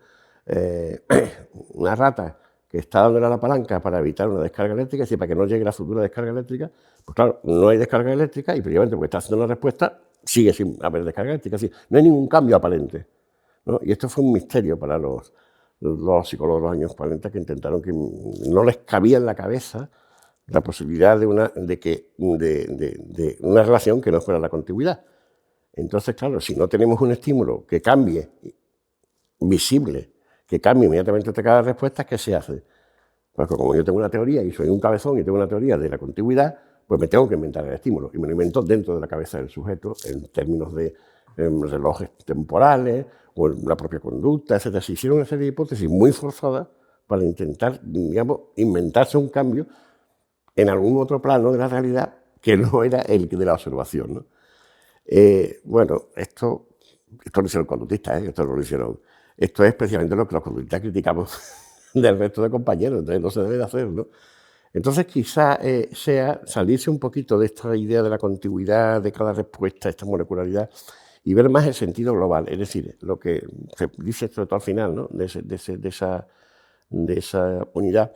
Una rata que está dándole a la palanca para evitar una descarga eléctrica, es decir, para que no llegue la futura descarga eléctrica, pues claro, no hay descarga eléctrica y previamente porque está haciendo la respuesta sigue sin haber descarga eléctrica, es decir, no hay ningún cambio aparente, ¿no? Y esto fue un misterio para los psicólogos de los años 40 que intentaron, que no les cabía en la cabeza la posibilidad de una relación que no fuera la contigüidad. Entonces, claro, si no tenemos un estímulo que cambie, visible, que cambie inmediatamente cada respuesta, ¿qué se hace? Pues como yo tengo una teoría y soy un cabezón y tengo una teoría de la contigüidad, pues me tengo que inventar el estímulo. Y me lo invento dentro de la cabeza del sujeto, en términos de relojes temporales o en la propia conducta, etc. Se hicieron una serie de hipótesis muy forzadas para intentar, digamos, inventarse un cambio en algún otro plano de la realidad que no era el de la observación, ¿no? Bueno, esto lo hicieron conductistas, esto es precisamente lo que los conductistas criticamos del resto de compañeros, entonces no se debe de hacer, ¿no? Entonces quizá sea salirse un poquito de esta idea de la contigüidad de cada respuesta, esta molecularidad, y ver más el sentido global, es decir, lo que se dice sobre todo al final, ¿no? de esa unidad,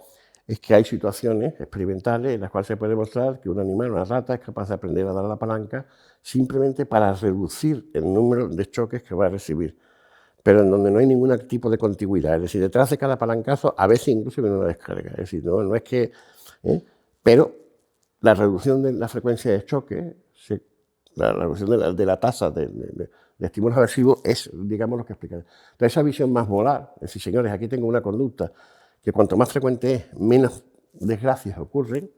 es que hay situaciones experimentales en las cuales se puede demostrar que un animal, una rata, es capaz de aprender a dar a la palanca simplemente para reducir el número de choques que va a recibir, pero en donde no hay ningún tipo de contigüidad. Es decir, detrás de cada palancazo a veces incluso viene una descarga. Es decir, no es que... Pero la reducción de la frecuencia de choque, la reducción de la tasa de estímulos aversivos es, digamos, lo que explica. Entonces, esa visión más moral, es decir, señores, aquí tengo una conducta que cuanto más frecuente es, menos desgracias ocurren,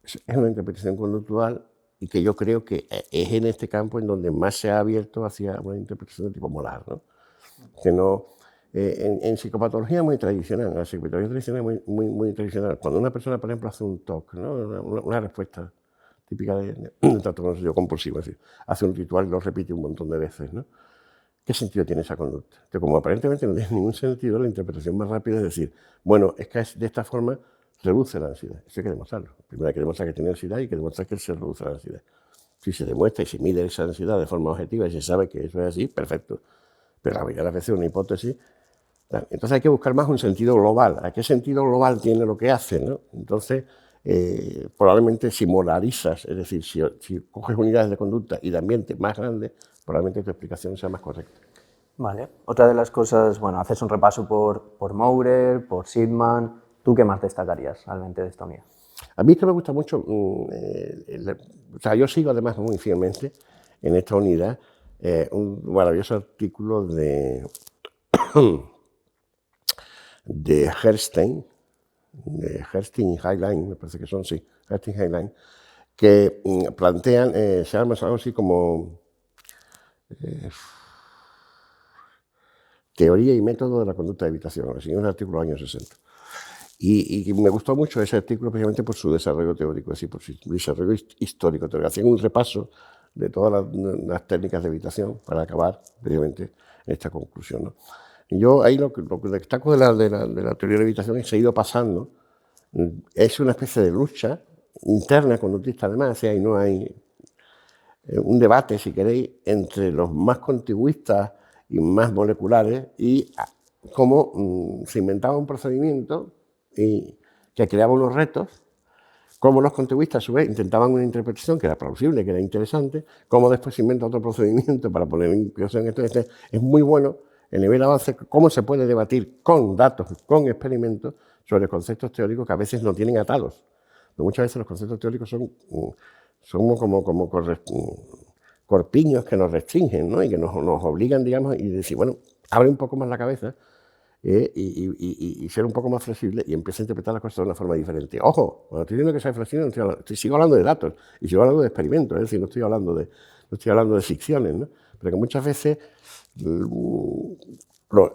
es una interpretación conductual y que yo creo que es en este campo en donde más se ha abierto hacia una interpretación de tipo moral, ¿no? Que no, en psicopatología muy tradicional, en la psicopatología tradicional muy tradicional, cuando una persona, por ejemplo, hace un TOC, ¿no? una respuesta típica de trastorno compulsivo, es decir, hace un ritual y lo repite un montón de veces, ¿no? ¿Qué sentido tiene esa conducta? Que como aparentemente no tiene ningún sentido, la interpretación más rápida es decir, bueno, es que de esta forma reduce la ansiedad. Eso hay que demostrarlo. Primero hay que demostrar que tiene ansiedad y hay que demostrar que se reduce la ansiedad. Si se demuestra y se mide esa ansiedad de forma objetiva y se sabe que eso es así, perfecto. Pero la mayoría de las veces es una hipótesis. Entonces hay que buscar más un sentido global. ¿A qué sentido global tiene lo que hace, ¿no? Entonces, probablemente si molarizas, es decir, si coges unidades de conducta y de ambiente más grandes, probablemente tu explicación sea más correcta. Vale. Otra de las cosas, bueno, haces un repaso por Maurer, por Sidman. ¿Tú qué más destacarías realmente de esta unidad? A mí es que me gusta mucho, o sea, yo sigo además muy fielmente en esta unidad un maravilloso artículo de Herstein y Highline, me parece que son, sí, Herstein y Highline, que plantean, se llama algo así como teoría y método de la conducta de evitación, así, un artículo de los años 60. Y me gustó mucho ese artículo precisamente por su desarrollo teórico, es decir, por su desarrollo histórico. Hacían un repaso de todas las técnicas de evitación para acabar precisamente en esta conclusión, ¿no? Y yo ahí lo que destaco de la teoría de evitación es que se ha ido pasando. Es una especie de lucha interna conductista además, y no hay un debate, si queréis, entre los más contigüistas y más moleculares y cómo se inventaba un procedimiento y que creaba unos retos, cómo los contigüistas a su vez intentaban una interpretación que era plausible, que era interesante, cómo después se inventa otro procedimiento para poner en cuestión esto. Es muy bueno el nivel de avance, cómo se puede debatir con datos, con experimentos, sobre conceptos teóricos que a veces no tienen atados. Pero muchas veces los conceptos teóricos son como corpiños que nos restringen, ¿no? Y que nos obligan, digamos, y decir, bueno, abre un poco más la cabeza y ser un poco más flexible y empieza a interpretar las cosas de una forma diferente. Ojo, cuando estoy diciendo que sea flexible, sigo hablando de datos y sigo hablando de experimentos, es decir, no estoy hablando de ficciones, ¿no? Pero que muchas veces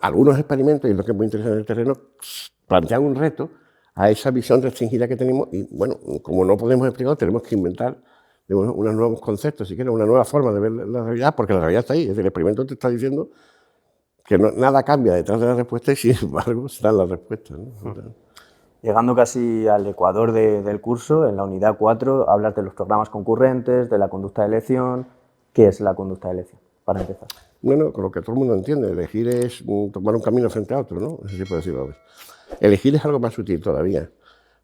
algunos experimentos, y lo que es muy interesante en el terreno, plantean un reto a esa visión restringida que tenemos y, bueno, como no podemos explicarlo, tenemos que inventar unos nuevos conceptos, si quieres, una nueva forma de ver la realidad, porque la realidad está ahí. Es decir, el experimento te está diciendo que nada cambia detrás de la respuesta y, sin embargo, están las respuestas, ¿no? Llegando casi al ecuador del curso, en la unidad 4, hablas de los programas concurrentes, de la conducta de elección. ¿Qué es la conducta de elección, para empezar? Bueno, con lo que todo el mundo entiende, elegir es tomar un camino frente a otro, ¿no? Así puedo decirlo a ver. Elegir es algo más sutil todavía,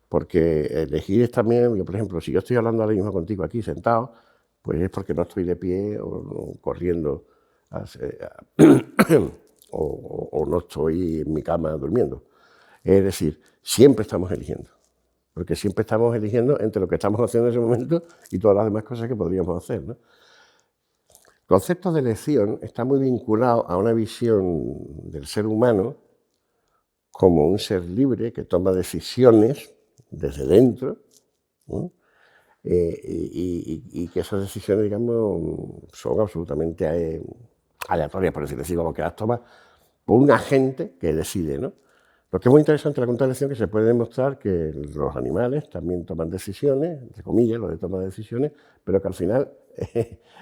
porque elegir es también, yo, por ejemplo, si yo estoy hablando ahora mismo contigo aquí sentado, pues es porque no estoy de pie o corriendo o no estoy en mi cama durmiendo. Es decir, siempre estamos eligiendo. porque siempre estamos eligiendo entre lo que estamos haciendo en ese momento y todas las demás cosas que podríamos hacer, ¿no? El concepto de elección está muy vinculado a una visión del ser humano como un ser libre que toma decisiones desde dentro, ¿no? Y que esas decisiones, digamos, son absolutamente aleatorias, por decirlo así, como que las toma por un agente que decide, ¿no? Lo que es muy interesante de la conducta de elección es que se puede demostrar que los animales también toman decisiones, entre comillas, lo de toma de decisiones, pero que al final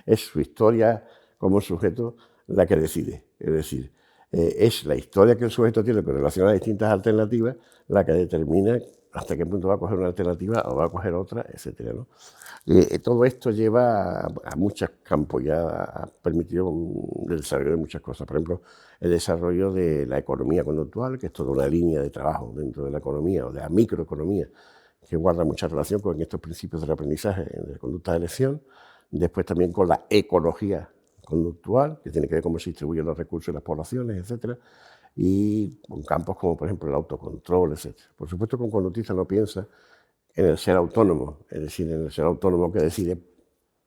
es su historia como sujeto la que decide. Es decir, es la historia que el sujeto tiene con relación a distintas alternativas la que determina hasta qué punto va a coger una alternativa o va a coger otra, etcétera, ¿no? Todo esto lleva a muchos campos, ya ha permitido el desarrollo de muchas cosas. Por ejemplo, el desarrollo de la economía conductual, que es toda una línea de trabajo dentro de la economía o de la microeconomía, que guarda mucha relación con estos principios del aprendizaje de la conducta de elección. Después también con la ecología conductual, que tiene que ver cómo se distribuyen los recursos de las poblaciones, etcétera, y con campos como, por ejemplo, el autocontrol, etcétera. Por supuesto que un conductista no piensa en el ser autónomo, es decir, en el ser autónomo que decide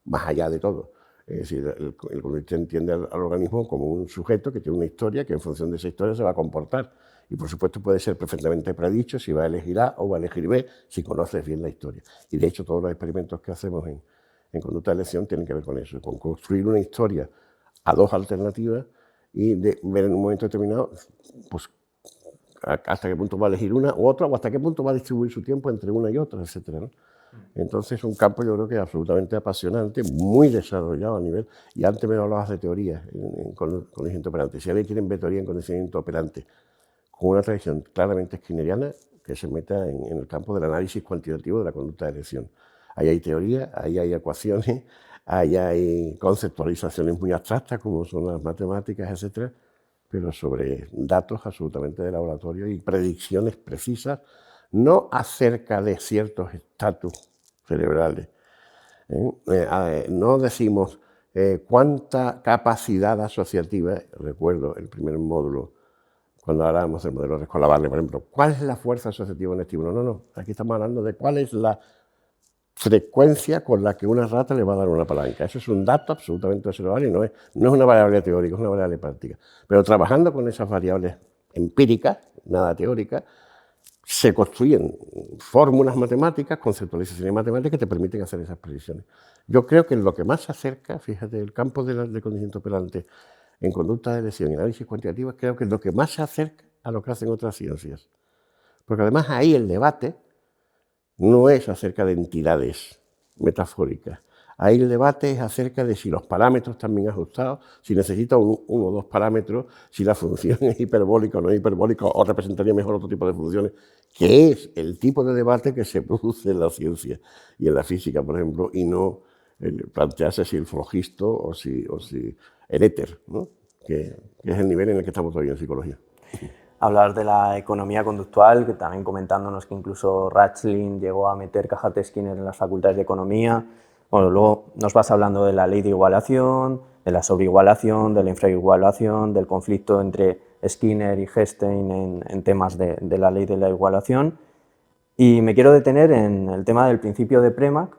más allá de todo. Es decir, el conductista entiende al organismo como un sujeto que tiene una historia, que en función de esa historia se va a comportar. Y por supuesto puede ser perfectamente predicho si va a elegir A o va a elegir B, si conoces bien la historia. Y de hecho todos los experimentos que hacemos en conducta de elección tienen que ver con eso, con construir una historia a dos alternativas y de ver en un momento determinado, pues, hasta qué punto va a elegir una u otra, o hasta qué punto va a distribuir su tiempo entre una y otra, etcétera, ¿no? Entonces es un campo, yo creo que absolutamente apasionante, muy desarrollado a nivel, y antes me hablabas de teoría en condicionamiento operante. Si alguien quiere ver teoría en condicionamiento operante con una tradición claramente skinneriana, que se meta en el campo del análisis cuantitativo de la conducta de elección. Ahí hay teoría, ahí hay ecuaciones, ahí hay conceptualizaciones muy abstractas como son las matemáticas, etcétera, pero sobre datos absolutamente de laboratorio y predicciones precisas, no acerca de ciertos estatus cerebrales. No decimos cuánta capacidad asociativa, recuerdo el primer módulo, cuando hablábamos del modelo de escuela Barley, por ejemplo, ¿cuál es la fuerza asociativa en un estímulo? No, aquí estamos hablando de cuál es la frecuencia con la que una rata le va a dar una palanca. Eso es un dato absolutamente observable y no es una variable teórica, es una variable práctica. Pero trabajando con esas variables empíricas, nada teóricas, se construyen fórmulas matemáticas, conceptualizaciones matemáticas que te permiten hacer esas predicciones. Yo creo que lo que más se acerca, fíjate, el campo del condicionamiento operante en conducta de elección y análisis cuantitativo, creo que es lo que más se acerca a lo que hacen otras ciencias. Porque además ahí el debate no es acerca de entidades metafóricas. Ahí el debate es acerca de si los parámetros están bien ajustados, si necesita uno o dos parámetros, si la función es hiperbólica o no es hiperbólica o representaría mejor otro tipo de funciones, que es el tipo de debate que se produce en la ciencia y en la física, por ejemplo, y no plantearse si el flogisto o si el éter, ¿no? que es el nivel en el que estamos todavía en psicología. Hablar de la economía conductual, que también comentándonos que incluso Rachlein llegó a meter cajas de Skinner en las facultades de economía. Bueno, luego nos vas hablando de la ley de igualación, de la sobreigualación, de la infraigualación, del conflicto entre Skinner y Hestein en temas de la ley de la igualación. Y me quiero detener en el tema del principio de Premack,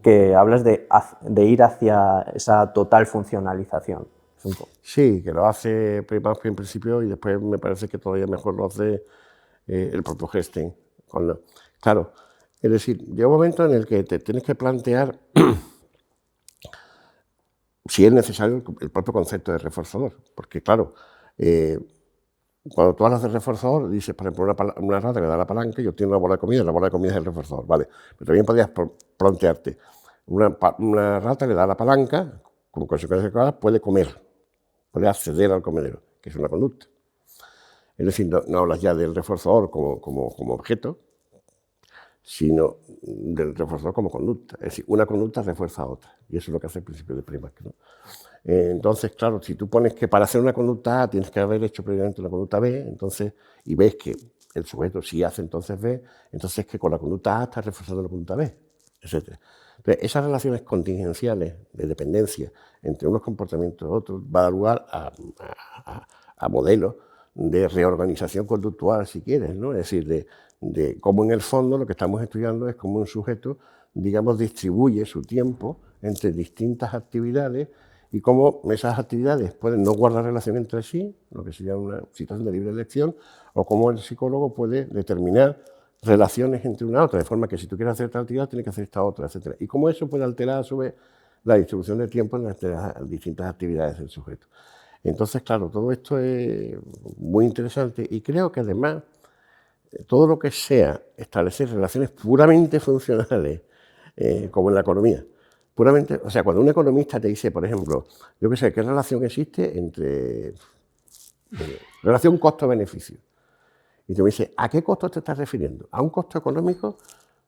que hablas de ir hacia esa total funcionalización. Sí, que lo hace Premack en principio y después me parece que todavía mejor lo hace el propio Hestein. Claro, es decir, llega un momento en el que te tienes que plantear si es necesario el propio concepto de reforzador, porque claro, cuando tú hablas de reforzador, dices, por ejemplo, una rata le da la palanca y obtiene una bola de comida, la bola de comida es el reforzador, vale, pero también podrías plantearte, una rata le da la palanca, como consecuencia de que puede comer, puede acceder al comedero, que es una conducta. Es decir, no hablas ya del reforzador como objeto, sino del reforzador como conducta. Es decir, una conducta refuerza a otra, y eso es lo que hace el principio de Premack, ¿no? Entonces, claro, si tú pones que para hacer una conducta A tienes que haber hecho previamente una conducta B, entonces, y ves que el sujeto sí hace entonces B, entonces que con la conducta A estás reforzando la conducta B, etc. Entonces, esas relaciones contingenciales de dependencia entre unos comportamientos y otros va a dar lugar a modelos de reorganización conductual, si quieres, ¿no? Es decir, de cómo en el fondo lo que estamos estudiando es cómo un sujeto, digamos, distribuye su tiempo entre distintas actividades y cómo esas actividades pueden no guardar relación entre sí, lo que se llama una situación de libre elección, o cómo el psicólogo puede determinar relaciones entre una y otra, de forma que si tú quieres hacer esta actividad, tienes que hacer esta otra, etc. Y cómo eso puede alterar a su vez la distribución de tiempo en las distintas actividades del sujeto. Entonces, claro, todo esto es muy interesante y creo que además todo lo que sea establecer relaciones puramente funcionales, como en la economía, puramente, o sea, cuando un economista te dice, por ejemplo, yo qué sé, ¿qué relación existe entre relación costo-beneficio? Y tú me dices, ¿a qué costo te estás refiriendo? ¿A un costo económico?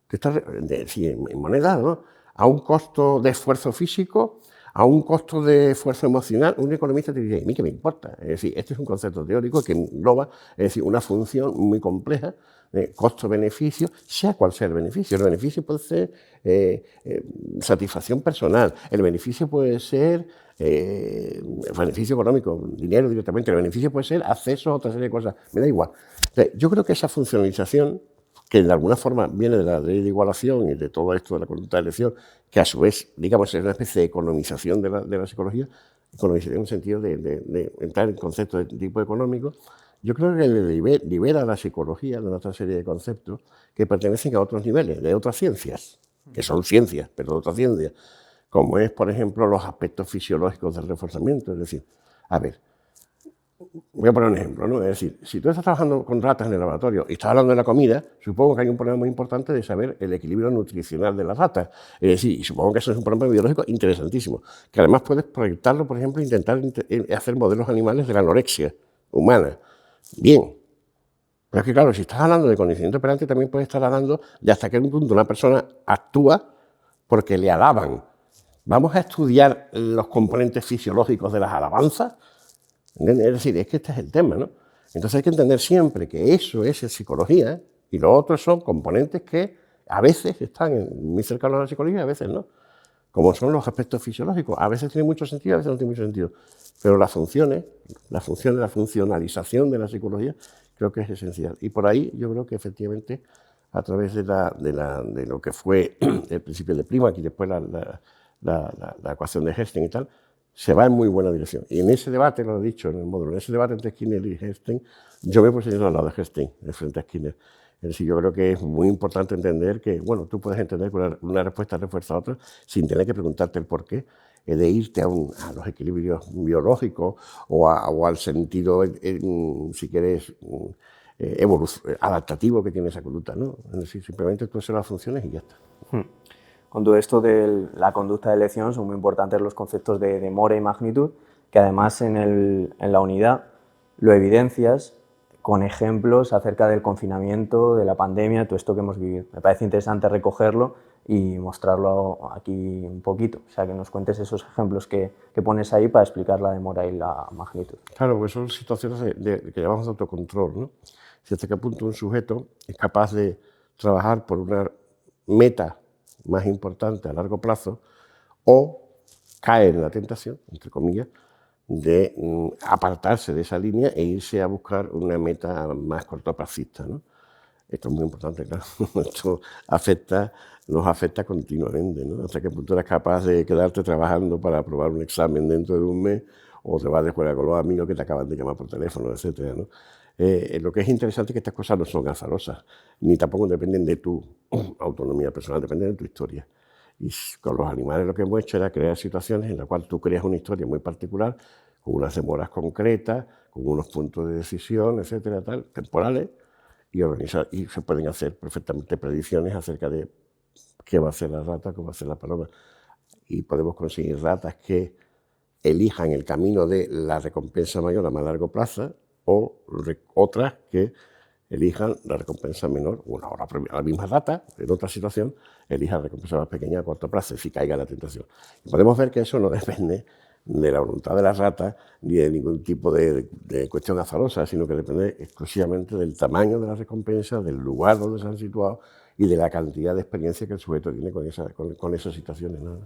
¿Te estás en moneda, ¿no? ¿A un costo de esfuerzo físico? ¿A un costo de esfuerzo emocional? Un economista te dice, ¿a mí qué me importa? Es decir, este es un concepto teórico que engloba, es decir, una función muy compleja de costo-beneficio, sea cual sea el beneficio. El beneficio puede ser satisfacción personal, el beneficio puede ser beneficio económico, dinero directamente, el beneficio puede ser acceso a otra serie de cosas, me da igual. Entonces, yo creo que esa funcionalización, que de alguna forma viene de la ley de igualación y de todo esto de la conducta de elección, que a su vez, digamos, es una especie de economización de la psicología, economización en el sentido de entrar en conceptos de tipo económico, yo creo que libera a la psicología de otra serie de conceptos que pertenecen a otros niveles, de otras ciencias, que son ciencias, pero de otras ciencias, como es, por ejemplo, los aspectos fisiológicos del reforzamiento. Es decir, a ver, voy a poner un ejemplo, ¿no? Es decir, si tú estás trabajando con ratas en el laboratorio y estás hablando de la comida, supongo que hay un problema muy importante de saber el equilibrio nutricional de las ratas. Es decir, y supongo que eso es un problema biológico interesantísimo, que además puedes proyectarlo, por ejemplo, intentar hacer modelos animales de la anorexia humana. Bien. Pero es que, claro, si estás hablando de condicionamiento operante, también puedes estar hablando de hasta qué punto una persona actúa porque le alaban. Vamos a estudiar los componentes fisiológicos de las alabanzas. ¿Entiendes? Es decir, es que este es el tema, ¿no? Entonces hay que entender siempre que eso es psicología y los otros son componentes que a veces están muy cercanos a la psicología y a veces no. Como son los aspectos fisiológicos. A veces tiene mucho sentido, a veces no tiene mucho sentido. Pero las funciones, la funcionalización de la psicología, creo que es esencial. Y por ahí yo creo que efectivamente, a través de lo que fue el principio de Primack y después la ecuación de Herstein y tal, se va en muy buena dirección. Y en ese debate, lo he dicho en el módulo, en ese debate entre Skinner y Herstein, yo me posiciono al lado de Herstein, de frente a Skinner. Es decir, yo creo que es muy importante entender que, bueno, tú puedes entender que una respuesta refuerza a otra sin tener que preguntarte el por qué, de irte a los equilibrios biológicos o al sentido, si quieres, adaptativo que tiene esa conducta, ¿no? Es decir, simplemente tú haces las funciones y ya está. Con todo esto de la conducta de elección son muy importantes los conceptos de demora y magnitud, que además en la unidad lo evidencias con ejemplos acerca del confinamiento, de la pandemia, todo esto que hemos vivido. Me parece interesante recogerlo y mostrarlo aquí un poquito, o sea, que nos cuentes esos ejemplos que pones ahí para explicar la demora y la magnitud. Claro, porque son situaciones que llamamos de autocontrol, ¿no? Si hasta qué punto un sujeto es capaz de trabajar por una meta más importante a largo plazo o cae en la tentación, entre comillas, de apartarse de esa línea e irse a buscar una meta más cortoplacista, ¿no? Esto es muy importante, claro. Esto nos afecta continuamente, ¿no? Hasta qué punto eres capaz de quedarte trabajando para aprobar un examen dentro de un mes o te vas de jugar con los amigos que te acaban de llamar por teléfono, etcétera, ¿no? Lo que es interesante es que estas cosas no son azarosas, ni tampoco dependen de tu autonomía personal, dependen de tu historia. Y con los animales lo que hemos hecho era crear situaciones en las cuales tú creas una historia muy particular, con unas demoras concretas, con unos puntos de decisión, etcétera, tal, temporales, y se pueden hacer perfectamente predicciones acerca de qué va a hacer la rata, cómo va a hacer la paloma. Y podemos conseguir ratas que elijan el camino de la recompensa mayor a más largo plazo o otras que elijan la recompensa menor, la misma rata, en otra situación, elija la recompensa más pequeña a corto plazo, si caiga la tentación. Y podemos ver que eso no depende de la voluntad de la rata ni de ningún tipo de cuestión azarosa, sino que depende exclusivamente del tamaño de la recompensa, del lugar donde se han situado y de la cantidad de experiencia que el sujeto tiene con esas situaciones, ¿no?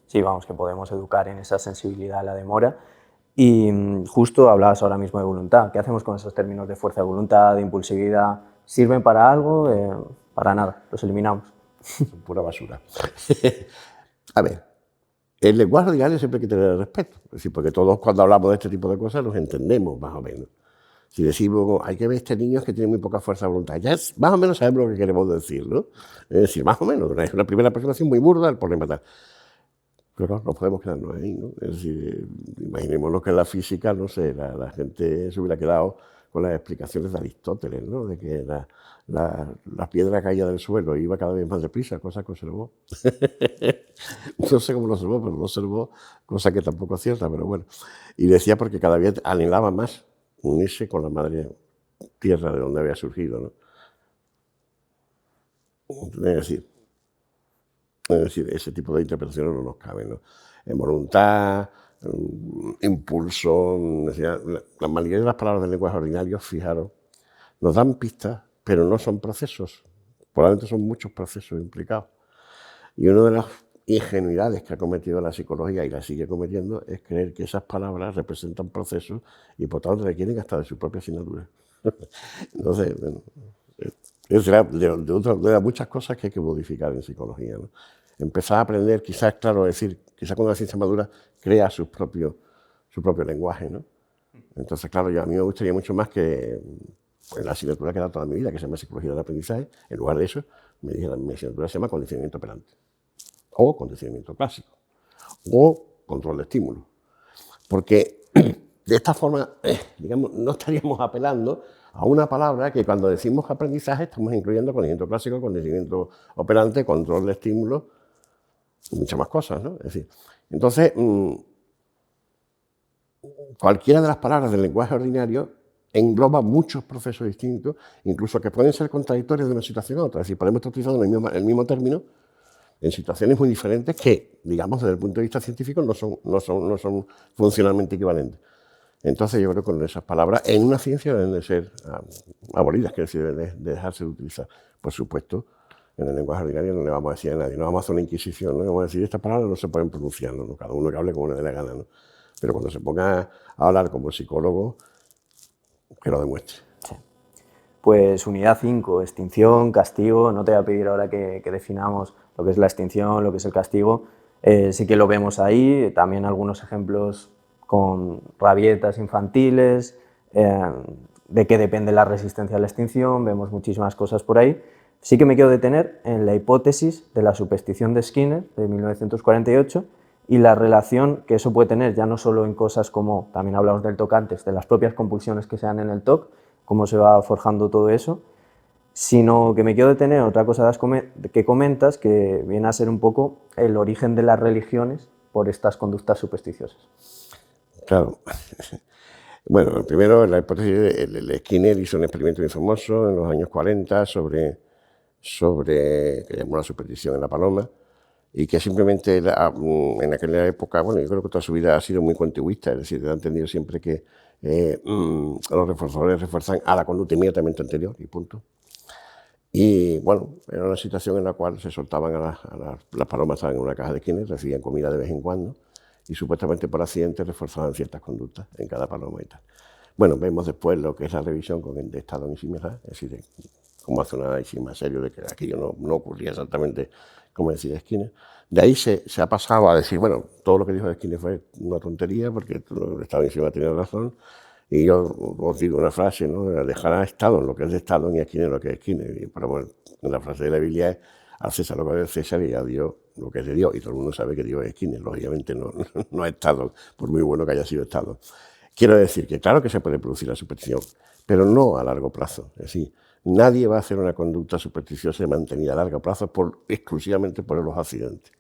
Sí, vamos, que podemos educar en esa sensibilidad a la demora. Y justo hablabas ahora mismo de voluntad. ¿Qué hacemos con esos términos de fuerza de voluntad, de impulsividad? ¿Sirven para algo? Para nada, los eliminamos. Son pura basura. A ver, el lenguaje ordinario siempre hay que tener respeto. Es decir, porque todos cuando hablamos de este tipo de cosas los entendemos más o menos. Si decimos, hay que ver este niño que tiene muy poca fuerza de voluntad, ya más o menos sabemos lo que queremos decir, ¿no? Es decir, más o menos, es una primera aproximación muy burda del problema tal. Pero claro, no podemos quedarnos ahí, ¿no? Es decir, imaginémonos que en la física, no sé, la gente se hubiera quedado con las explicaciones de Aristóteles, ¿no? De que la piedra caía del suelo y iba cada vez más deprisa, cosa que observó. No sé cómo lo observó, pero lo observó, cosa que tampoco es cierta, pero bueno. Y decía porque cada vez anhelaba más unirse con la madre tierra de donde había surgido, ¿no? Es decir, ese tipo de interpretaciones no nos caben, ¿no? En voluntad, impulso, la mayoría de las palabras del lenguaje ordinario, fijaros, nos dan pistas, pero no son procesos. Probablemente son muchos procesos implicados. Y una de las ingenuidades que ha cometido la psicología y la sigue cometiendo es creer que esas palabras representan procesos y por tanto requieren hasta de su propia asignatura. Entonces, bueno, es de las muchas cosas que hay que modificar en psicología, ¿no? Empezar a aprender, quizás, claro, es decir, quizás cuando la ciencia madura crea su propio lenguaje, ¿no? Entonces, claro, a mí me gustaría mucho más que en la asignatura que he dado toda mi vida, que se llama Psicología del Aprendizaje, en lugar de eso, me dijeran, mi asignatura se llama Condicionamiento Operante, o Condicionamiento Clásico, o Control de Estímulos. Porque de esta forma, digamos, no estaríamos apelando a una palabra que cuando decimos aprendizaje estamos incluyendo condicionamiento clásico, condicionamiento operante, control de estímulos y muchas más cosas, ¿no? Es decir, entonces, cualquiera de las palabras del lenguaje ordinario engloba muchos procesos distintos, incluso que pueden ser contradictorios de una situación a otra. Es decir, podemos estar utilizando el mismo término en situaciones muy diferentes que, digamos, desde el punto de vista científico no son funcionalmente equivalentes. Entonces yo creo que con esas palabras en una ciencia deben de ser abolidas, que decir, deben de dejarse de utilizar. Por supuesto, en el lenguaje ordinario no le vamos a decir a nadie, no vamos a hacer una inquisición, no vamos a decir estas palabras no se pueden pronunciar, ¿no? Cada uno que hable como le dé la gana, ¿no? Pero cuando se ponga a hablar como psicólogo, que lo demuestre. Sí. Pues unidad 5, extinción, castigo. No te voy a pedir ahora que definamos lo que es la extinción, lo que es el castigo. Sí que lo vemos ahí, también algunos ejemplos con rabietas infantiles, de qué depende la resistencia a la extinción, vemos muchísimas cosas por ahí. Sí que me quiero detener en la hipótesis de la superstición de Skinner, de 1948, y la relación que eso puede tener, ya no solo en cosas como, también hablamos del TOC antes, de las propias compulsiones que se dan en el TOC, cómo se va forjando todo eso, sino que me quiero detener en otra cosa que comentas, que viene a ser un poco el origen de las religiones por estas conductas supersticiosas. Claro. Bueno, primero la hipótesis de Skinner hizo un experimento muy famoso en los años 40 sobre que llamó la superstición en la paloma, y que simplemente en aquella época, bueno, yo creo que toda su vida ha sido muy contigüista, es decir, ha entendido siempre que los reforzadores refuerzan a la conducta inmediatamente anterior y punto. Y bueno, era una situación en la cual se soltaban las palomas, estaban en una caja de Skinner, recibían comida de vez en cuando y supuestamente por accidente reforzaban ciertas conductas en cada paloma y tal. Bueno, vemos después lo que es la revisión con el de estado en Isímera, es decir, cómo hace un análisis más serio de que aquello no ocurría exactamente como decía Skinner. De ahí se ha pasado a decir, bueno, todo lo que dijo Skinner fue una tontería porque el estado en Isímera tenía razón. Y yo os digo una frase, ¿no? Dejará Estado en lo que es de Estado y a Skinner lo que es Skinner. Y para, bueno, la frase de la Biblia es al César lo que es de César y a Dios lo que es de Dios. Y todo el mundo sabe que Dios es Skinner, lógicamente no es Estado, por muy bueno que haya sido Estado. Quiero decir que claro que se puede producir la superstición, pero no a largo plazo. Es decir, nadie va a hacer una conducta supersticiosa y mantenida a largo plazo exclusivamente por los accidentes.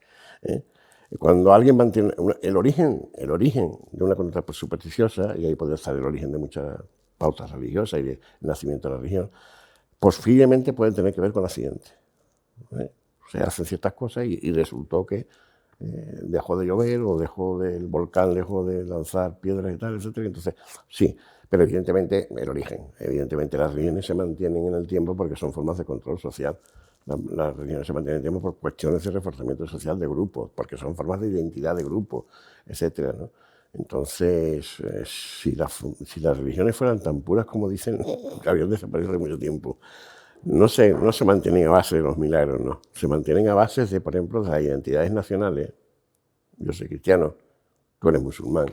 Cuando alguien mantiene el origen de una conducta supersticiosa, y ahí podría estar el origen de muchas pautas religiosas y de nacimiento de la religión, posiblemente pueden tener que ver con accidentes. Se hacen ciertas cosas y resultó que dejó de llover o el volcán dejó de lanzar piedras y tal, etc. Entonces, sí, pero evidentemente el origen, evidentemente las religiones se mantienen en el tiempo porque son formas de control social. Las religiones se mantienen en el tiempo por cuestiones de reforzamiento social de grupos, porque son formas de identidad de grupo, etc., ¿no? Entonces, si las religiones fueran tan puras como dicen, habrían desaparecido hace mucho tiempo. No se mantienen a base de los milagros, no. Se mantienen a base de, por ejemplo, de las identidades nacionales. Yo soy cristiano, tú eres musulmán.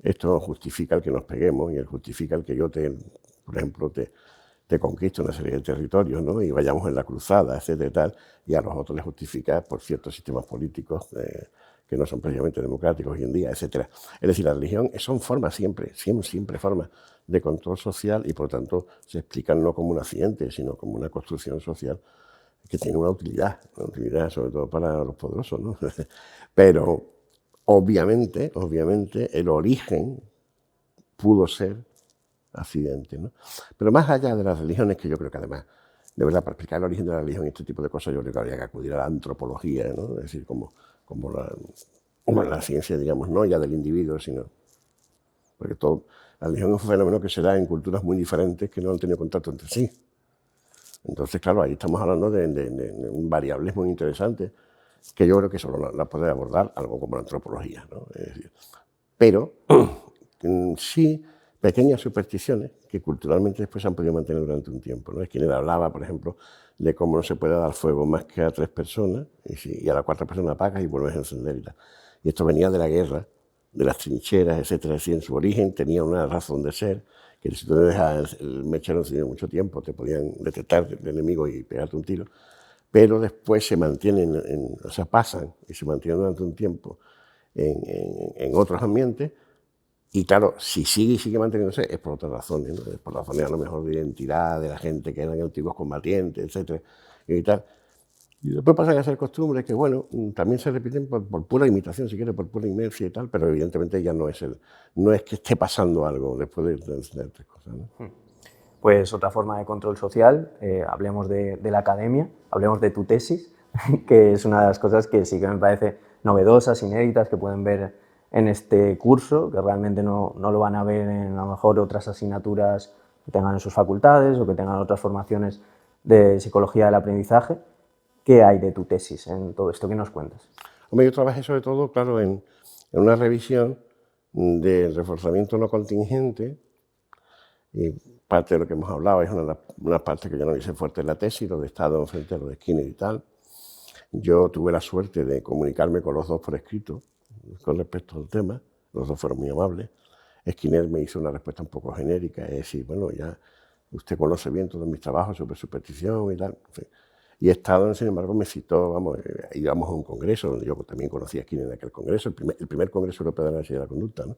Esto justifica el que nos peguemos y justifica el que yo, por ejemplo, te conquiste una serie de territorios, ¿no? Y vayamos en la cruzada, etcétera, y tal, y a los otros les justifica por ciertos sistemas políticos que no son precisamente democráticos hoy en día, etcétera. Es decir, la religión son formas siempre formas de control social y por tanto se explican no como un accidente, sino como una construcción social que tiene una utilidad sobre todo para los poderosos, ¿no? Pero obviamente el origen pudo ser accidente, ¿no? Pero más allá de las religiones, que yo creo que además, de verdad, para explicar el origen de la religión y este tipo de cosas, yo creo que habría que acudir a la antropología, ¿no? Es decir, como la ciencia, digamos, no ya del individuo, sino... Porque la religión es un fenómeno que se da en culturas muy diferentes que no han tenido contacto entre sí. Entonces, claro, ahí estamos hablando de variables muy interesantes que yo creo que solo la puede abordar algo como la antropología, ¿no? Es decir, pero sí pequeñas supersticiones que culturalmente después se han podido mantener durante un tiempo, ¿no? Skinner hablaba, por ejemplo, de cómo no se puede dar fuego más que a 3 personas y a la 4ª persona apagas y vuelves a encender y tal. Y esto venía de la guerra, de las trincheras, etcétera. Así, en su origen tenía una razón de ser, que si tú te dejabas el mechero encendido mucho tiempo te podían detectar el enemigo y pegarte un tiro, pero después se mantienen, o sea, pasan y se mantienen durante un tiempo en otros ambientes. Y claro, si sigue manteniéndose, es por otras razones, ¿no? Es por razones a lo mejor de identidad, de la gente que eran antiguos combatientes, etcétera, y tal. Y después pasan a ser costumbres que, bueno, también se repiten por pura imitación, si quieres, por pura inercia y tal, pero evidentemente ya no es que esté pasando algo después de enseñar 3 cosas, ¿no? Pues otra forma de control social, hablemos de la academia, hablemos de tu tesis, que es una de las cosas que sí que me parece novedosas, inéditas, que pueden ver en este curso, que realmente no lo van a ver en a lo mejor otras asignaturas que tengan en sus facultades o que tengan otras formaciones de psicología del aprendizaje. ¿Qué hay de tu tesis en todo esto? ¿Qué nos cuentas? Hombre, yo trabajé sobre todo, claro, en una revisión del reforzamiento no contingente, y parte de lo que hemos hablado es una parte que yo no hice fuerte en la tesis, lo de Estado frente a lo de Skinner y tal. Yo tuve la suerte de comunicarme con los dos por escrito con respecto al tema, los dos fueron muy amables. Skinner me hizo una respuesta un poco genérica, es decir, bueno, ya usted conoce bien todos mis trabajos sobre superstición y tal. En fin. Y Estado, sin embargo, me citó, vamos, íbamos a un congreso, donde yo también conocí a Skinner en aquel congreso, el primer congreso europeo de análisis de la conducta, ¿no?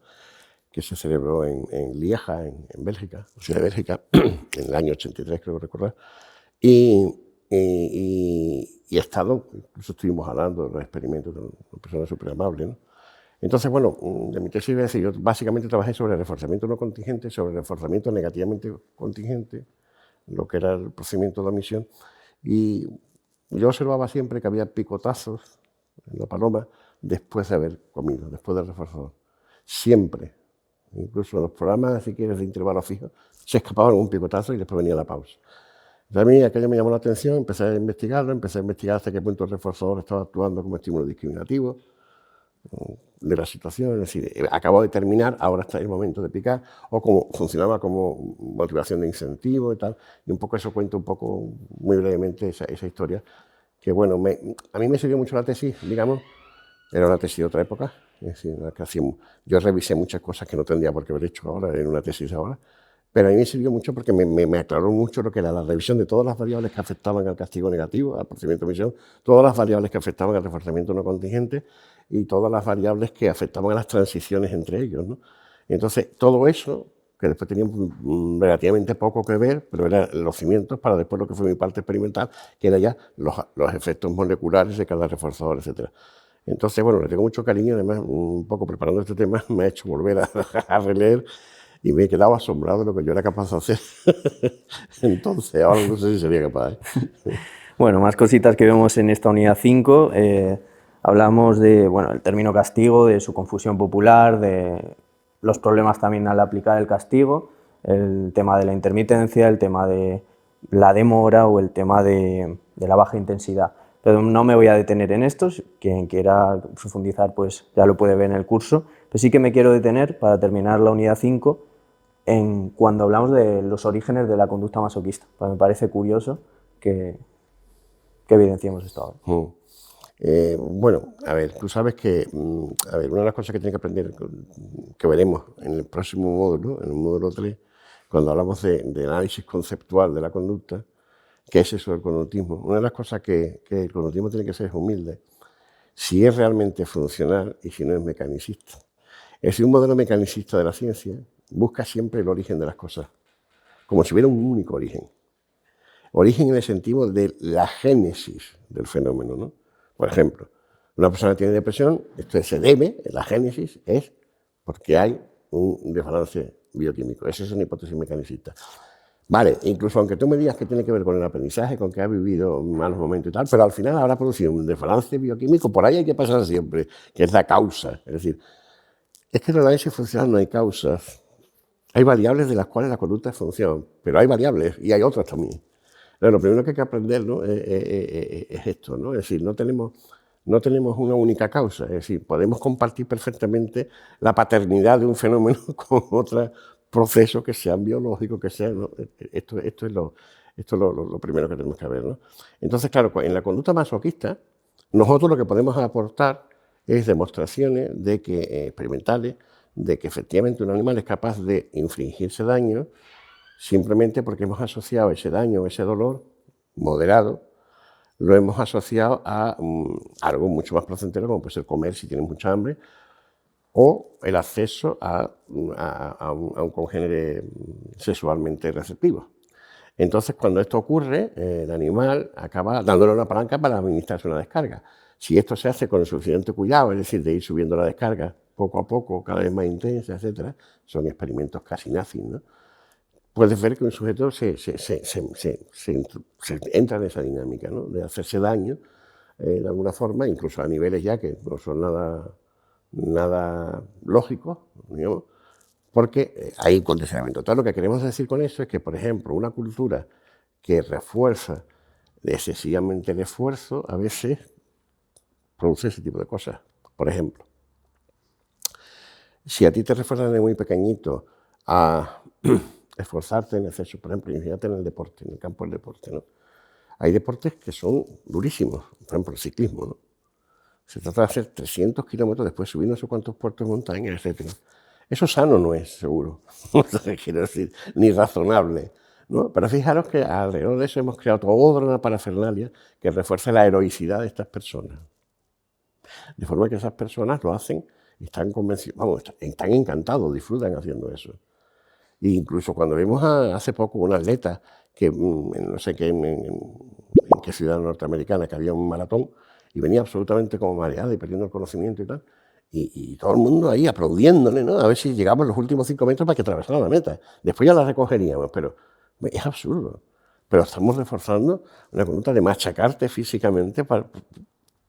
Que se celebró en Lieja, en Bélgica, en Ciudad de Bélgica, en el año 83, creo recordar. Y Estado, incluso estuvimos hablando de los experimentos de una persona súper amable, ¿no? Entonces, bueno, de mi tesis, decir, yo básicamente trabajé sobre reforzamiento no contingente, sobre reforzamiento negativamente contingente, lo que era el procedimiento de omisión, y yo observaba siempre que había picotazos en la paloma después de haber comido, después del reforzador. Siempre. Incluso en los programas, si quieres, de intervalo fijo, se escapaba un picotazo y después venía la pausa. Entonces, a mí aquello me llamó la atención, empecé a investigarlo, hasta qué punto el reforzador estaba actuando como estímulo discriminativo de la situación, es decir, acabo de terminar, ahora está el momento de picar, o como funcionaba como motivación de incentivo y tal, y un poco eso cuento un poco, muy brevemente, esa historia, que bueno, a mí me sirvió mucho la tesis, digamos, era una tesis de otra época, es decir, yo revisé muchas cosas que no tendría por qué haber hecho ahora, en una tesis ahora, pero a mí me sirvió mucho porque me aclaró mucho lo que era la revisión de todas las variables que afectaban al castigo negativo, al procedimiento de omisión, todas las variables que afectaban al reforzamiento no contingente y todas las variables que afectaban a las transiciones entre ellos, ¿no? Y entonces, todo eso, que después tenía relativamente poco que ver, pero eran los cimientos para después lo que fue mi parte experimental, que era ya los efectos moleculares de cada reforzador, etc. Entonces, bueno, le tengo mucho cariño, además, un poco preparando este tema, me ha hecho volver a releer y me he quedado asombrado de lo que yo era capaz de hacer. Entonces, ahora no sé si sería capaz, ¿eh? Bueno, más cositas que vemos en esta unidad 5. Hablamos de, bueno, el término castigo, de su confusión popular, de los problemas también al aplicar el castigo, el tema de la intermitencia, el tema de la demora o el tema de la baja intensidad. Pero no me voy a detener en estos, quien quiera profundizar pues ya lo puede ver en el curso, Pero sí que me quiero detener, para terminar la unidad 5, en cuando hablamos de los orígenes de la conducta masoquista. Pues me parece curioso que evidenciemos esto ahora. Bueno, a ver, tú sabes que, a ver, una de las cosas que tienes que aprender, que veremos en el próximo módulo, en el módulo 3, cuando hablamos de análisis conceptual de la conducta, que es eso del conductismo. Una de las cosas que el conductismo tiene que ser es humilde, si es realmente funcional y si no es mecanicista. Es decir, un modelo mecanicista de la ciencia busca siempre el origen de las cosas, como si hubiera un único origen. Origen en el sentido de la génesis del fenómeno, ¿no? Por ejemplo, una persona tiene depresión, esto se debe, la génesis es porque hay un desbalance bioquímico. Esa es una hipótesis mecanicista. Vale, incluso aunque tú me digas que tiene que ver con el aprendizaje, con que ha vivido malos momentos y tal, pero al final habrá producido un desbalance bioquímico, por ahí hay que pasar siempre, que es la causa. Es decir, es que en el análisis funcional no hay causas. Hay variables de las cuales la conducta es función, pero hay variables y hay otras también. Lo primero que hay que aprender, ¿no?, es esto, ¿no? Es decir, no tenemos una única causa, es decir, podemos compartir perfectamente la paternidad de un fenómeno con otros procesos que sean biológicos, que sean, ¿no? Esto es lo primero que tenemos que ver, ¿no? Entonces, claro, en la conducta masoquista, nosotros lo que podemos aportar es demostraciones de que, experimentales, de que efectivamente un animal es capaz de infligirse daño simplemente porque hemos asociado ese daño, ese dolor moderado, lo hemos asociado a algo mucho más placentero, como puede ser comer si tienes mucha hambre, o el acceso a un congénere sexualmente receptivo. Entonces, cuando esto ocurre, el animal acaba dándole una palanca para administrarse una descarga. Si esto se hace con el suficiente cuidado, es decir, de ir subiendo la descarga poco a poco, cada vez más intensa, etc., son experimentos casi nazis, ¿no? Puedes ver que un sujeto se entra en esa dinámica, ¿no?, de hacerse daño de alguna forma, incluso a niveles ya que no son nada lógicos, digamos, porque hay un condicionamiento. Entonces, lo que queremos decir con eso es que, por ejemplo, una cultura que refuerza excesivamente el esfuerzo, a veces produce ese tipo de cosas. Por ejemplo, si a ti te refuerzan de muy pequeñito a esforzarte en exceso, por ejemplo, imagínate en el deporte, en el campo del deporte, ¿no? Hay deportes que son durísimos, por ejemplo, el ciclismo, ¿no? Se trata de hacer 300 kilómetros, después subir no sé cuántos puertos de montaña, etc. Eso sano no es, seguro, quiero decir, ni razonable, ¿no? Pero fijaros que alrededor de eso hemos creado toda una parafernalia que refuerza la heroicidad de estas personas. De forma que esas personas lo hacen y están convencidos, vamos, están encantados, disfrutan haciendo eso. E incluso cuando vimos hace poco una atleta que no sé qué, en qué ciudad norteamericana, que había un maratón y venía absolutamente como mareada y perdiendo el conocimiento y tal, y todo el mundo ahí aplaudiéndole, ¿no?, a ver si llegamos los últimos 5 metros para que atravesara la meta. Después ya la recogeríamos, pero es absurdo. Pero estamos reforzando una conducta de machacarte físicamente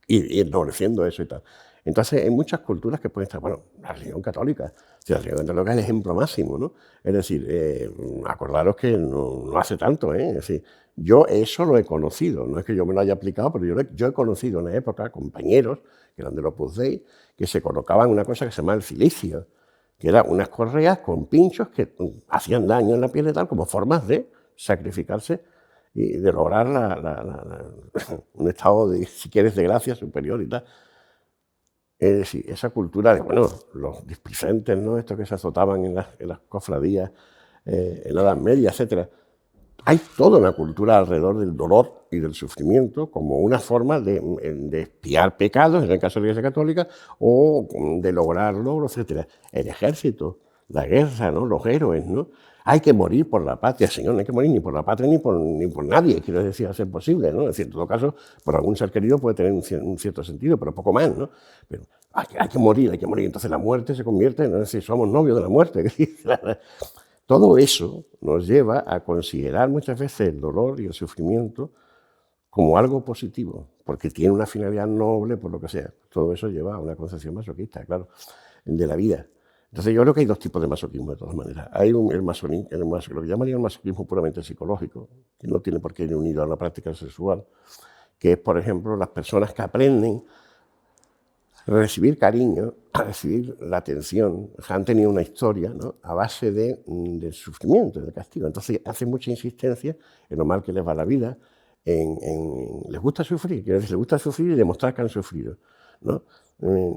y ennobleciendo eso y tal. Entonces, hay muchas culturas que pueden estar, bueno, la religión católica, la religión católica es el ejemplo máximo, ¿no? Es decir, acordaros que no hace tanto, ¿eh? Es decir, yo eso lo he conocido, no es que yo me lo haya aplicado, pero yo he conocido en la época compañeros que eran del Opus Dei, que se colocaban una cosa que se llama el cilicio, que eran unas correas con pinchos que hacían daño en la piel y tal, como formas de sacrificarse y de lograr un estado, si quieres, de gracia superior y tal. Es decir, esa cultura de, bueno, los displicentes, ¿no?, estos que se azotaban en las cofradías en la Edad Media, etc. Hay toda una cultura alrededor del dolor y del sufrimiento como una forma de expiar pecados, en el caso de la Iglesia Católica, o de lograr logros, etc. El ejército, la guerra, ¿no?, los héroes, ¿no? Hay que morir por la patria, señor, no hay que morir ni por la patria ni por nadie, quiero decir, a ser posible, ¿no? Es decir, en todo caso, por algún ser querido puede tener un cierto sentido, pero poco más, ¿no? Pero hay que morir, hay que morir. Entonces la muerte se convierte, no sé si somos novios de la muerte. Todo eso nos lleva a considerar muchas veces el dolor y el sufrimiento como algo positivo, porque tiene una finalidad noble, por lo que sea. Todo eso lleva a una concepción masoquista, claro, de la vida. Entonces yo creo que hay dos tipos de masoquismo, de todas maneras. Hay lo que llamaría el masoquismo puramente psicológico, que no tiene por qué ir unido a la práctica sexual, que es, por ejemplo, las personas que aprenden recibir cariño, recibir la atención, o sea, han tenido una historia, ¿no?, a base del sufrimiento, del castigo. Entonces hacen mucha insistencia en lo mal que les va la vida, les gusta sufrir, quiero decir, les gusta sufrir y demostrar que han sufrido, ¿no?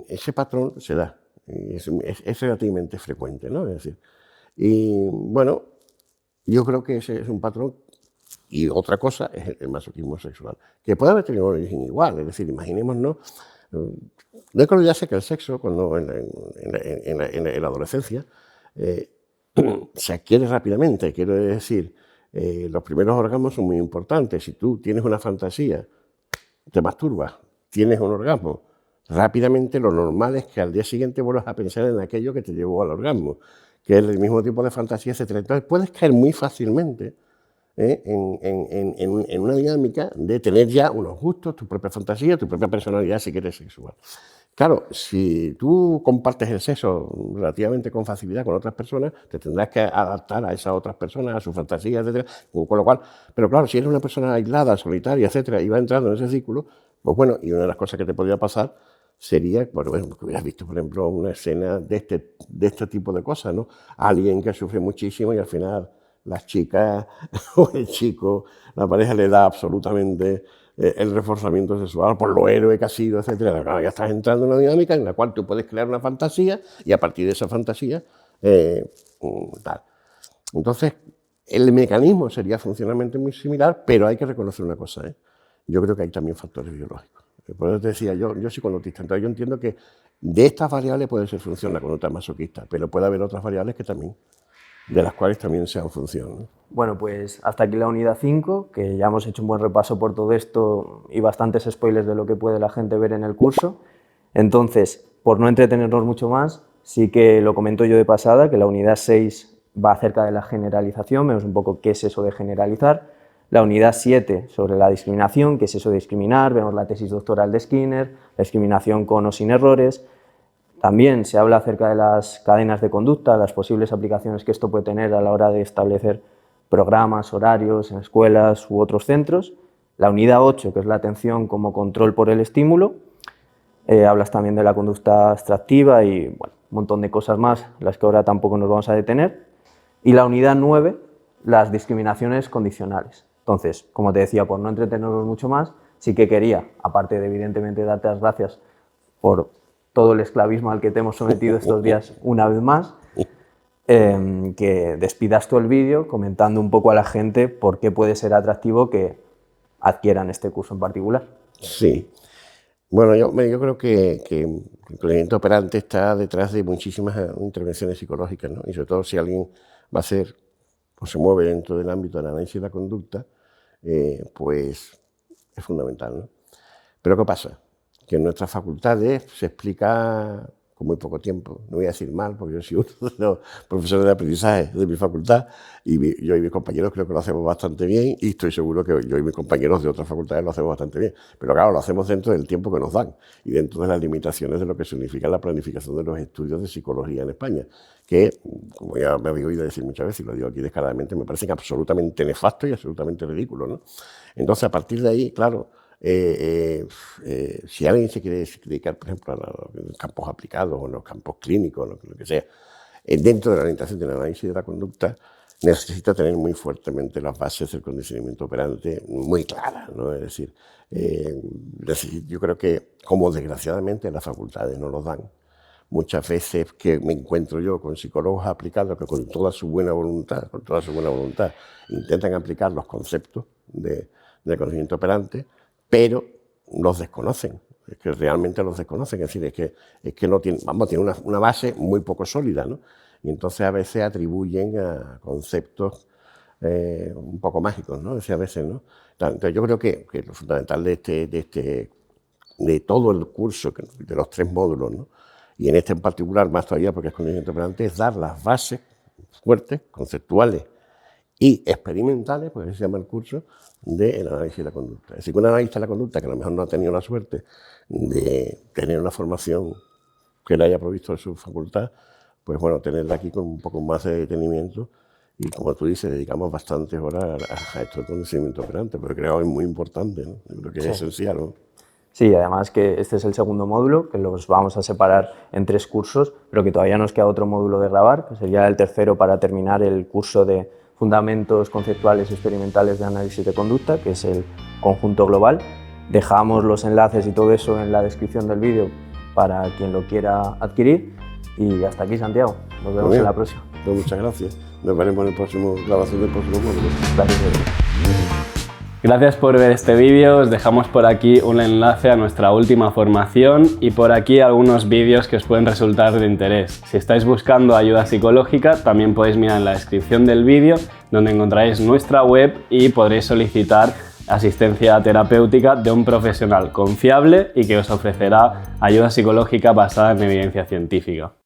Ese patrón se da, es relativamente frecuente, ¿no? Es decir, y bueno, yo creo que ese es un patrón. Y otra cosa es el masoquismo sexual, que puede haber tenido un origen igual, es decir, imaginémonos. No creo ya sé que el sexo, cuando en la adolescencia, se adquiere rápidamente. Quiero decir, los primeros orgasmos son muy importantes. Si tú tienes una fantasía, te masturbas, tienes un orgasmo, rápidamente lo normal es que al día siguiente vuelvas a pensar en aquello que te llevó al orgasmo, que es el mismo tipo de fantasía, etc. Entonces puedes caer muy fácilmente en una dinámica de tener ya unos gustos, tu propia fantasía, tu propia personalidad, si quieres, sexual. Claro, si tú compartes el sexo relativamente con facilidad con otras personas, te tendrás que adaptar a esas otras personas, a sus fantasías, etcétera, con lo cual, pero claro, si eres una persona aislada, solitaria, etcétera, y va entrando en ese círculo, pues bueno, y una de las cosas que te podría pasar sería, bueno, que hubieras visto, por ejemplo, una escena de este tipo de cosas, ¿no? Alguien que sufre muchísimo y al final las chicas o el chico, la pareja le da absolutamente el reforzamiento sexual por lo héroe que ha sido, etcétera. Claro, ya estás entrando en una dinámica en la cual tú puedes crear una fantasía y a partir de esa fantasía, tal. Entonces, el mecanismo sería funcionalmente muy similar, pero hay que reconocer una cosa, ¿eh? Yo creo que hay también factores biológicos. Por eso te decía, yo soy conductista, entonces yo entiendo que de estas variables puede ser función la conducta masoquista, pero puede haber otras variables que también, de las cuales también sean función, ¿no? Bueno, pues hasta aquí la unidad 5, que ya hemos hecho un buen repaso por todo esto y bastantes spoilers de lo que puede la gente ver en el curso. Entonces, por no entretenernos mucho más, sí que lo comento yo de pasada, que la unidad 6 va acerca de la generalización, vemos un poco qué es eso de generalizar. La unidad 7 sobre la discriminación, qué es eso de discriminar, vemos la tesis doctoral de Skinner, la discriminación con o sin errores. También se habla acerca de las cadenas de conducta, las posibles aplicaciones que esto puede tener a la hora de establecer programas, horarios en escuelas u otros centros. La unidad 8, que es la atención como control por el estímulo. Hablas también de la conducta abstractiva y bueno, un montón de cosas más, las que ahora tampoco nos vamos a detener. Y la unidad 9, las discriminaciones condicionales. Entonces, como te decía, por no entretenernos mucho más, sí que quería, aparte de evidentemente darte las gracias por todo el esclavismo al que te hemos sometido estos días una vez más, que despidas tú el vídeo comentando un poco a la gente por qué puede ser atractivo que adquieran este curso en particular. Sí. Bueno, yo creo que el conocimiento operante está detrás de muchísimas intervenciones psicológicas, ¿no? Y sobre todo si alguien va a hacer o se mueve dentro del ámbito del análisis de la conducta, pues es fundamental, ¿no? Pero ¿qué pasa? Que en nuestras facultades se explica con muy poco tiempo. No voy a decir mal, porque yo soy uno de los profesores de aprendizaje de mi facultad y yo y mis compañeros creo que lo hacemos bastante bien y estoy seguro que yo y mis compañeros de otras facultades lo hacemos bastante bien. Pero claro, lo hacemos dentro del tiempo que nos dan y dentro de las limitaciones de lo que significa la planificación de los estudios de psicología en España, que, como ya me habéis oído decir muchas veces y lo digo aquí descaradamente, me parecen absolutamente nefastos y absolutamente ridículos, ¿no? Entonces, a partir de ahí, claro, si alguien se quiere dedicar, por ejemplo, a los campos aplicados o en los campos clínicos, lo que sea, dentro de la orientación del análisis de la conducta, necesita tener muy fuertemente las bases del condicionamiento operante muy claras, ¿no? Es decir, yo creo que, como desgraciadamente las facultades no los dan, muchas veces que me encuentro yo con psicólogos aplicados que con toda su buena voluntad, intentan aplicar los conceptos del conocimiento operante, pero los desconocen, es que realmente los desconocen, es decir, es que no tienen, tienen una base muy poco sólida, ¿no? Y entonces a veces atribuyen a conceptos un poco mágicos, ¿no? A veces, ¿no? Entonces yo creo que lo fundamental de todo el curso, de los 3 módulos, ¿no? Y en este en particular, más todavía porque es conocimiento operante, es dar las bases fuertes, conceptuales y experimentales, porque se llama el curso, del análisis de la conducta. Es decir, que un analista de la conducta que a lo mejor no ha tenido la suerte de tener una formación que le haya provisto en su facultad, pues bueno, tenerla aquí con un poco más de detenimiento y, como tú dices, dedicamos bastantes horas a esto del conocimiento operante, pero creo que es muy importante, ¿no? Yo creo que es esencial, ¿no? Sí, además que este es el segundo módulo, que los vamos a separar en 3 cursos, pero que todavía nos queda otro módulo de grabar, que sería el tercero para terminar el curso de Fundamentos Conceptuales y Experimentales de Análisis de Conducta, que es el conjunto global. Dejamos los enlaces y todo eso en la descripción del vídeo para quien lo quiera adquirir. Y hasta aquí, Santiago. Nos vemos en la próxima. Pues muchas gracias. Nos veremos en la próxima grabación del próximo módulo. Gracias. Gracias por ver este vídeo, os dejamos por aquí un enlace a nuestra última formación y por aquí algunos vídeos que os pueden resultar de interés. Si estáis buscando ayuda psicológica, también podéis mirar en la descripción del vídeo donde encontraréis nuestra web y podréis solicitar asistencia terapéutica de un profesional confiable y que os ofrecerá ayuda psicológica basada en evidencia científica.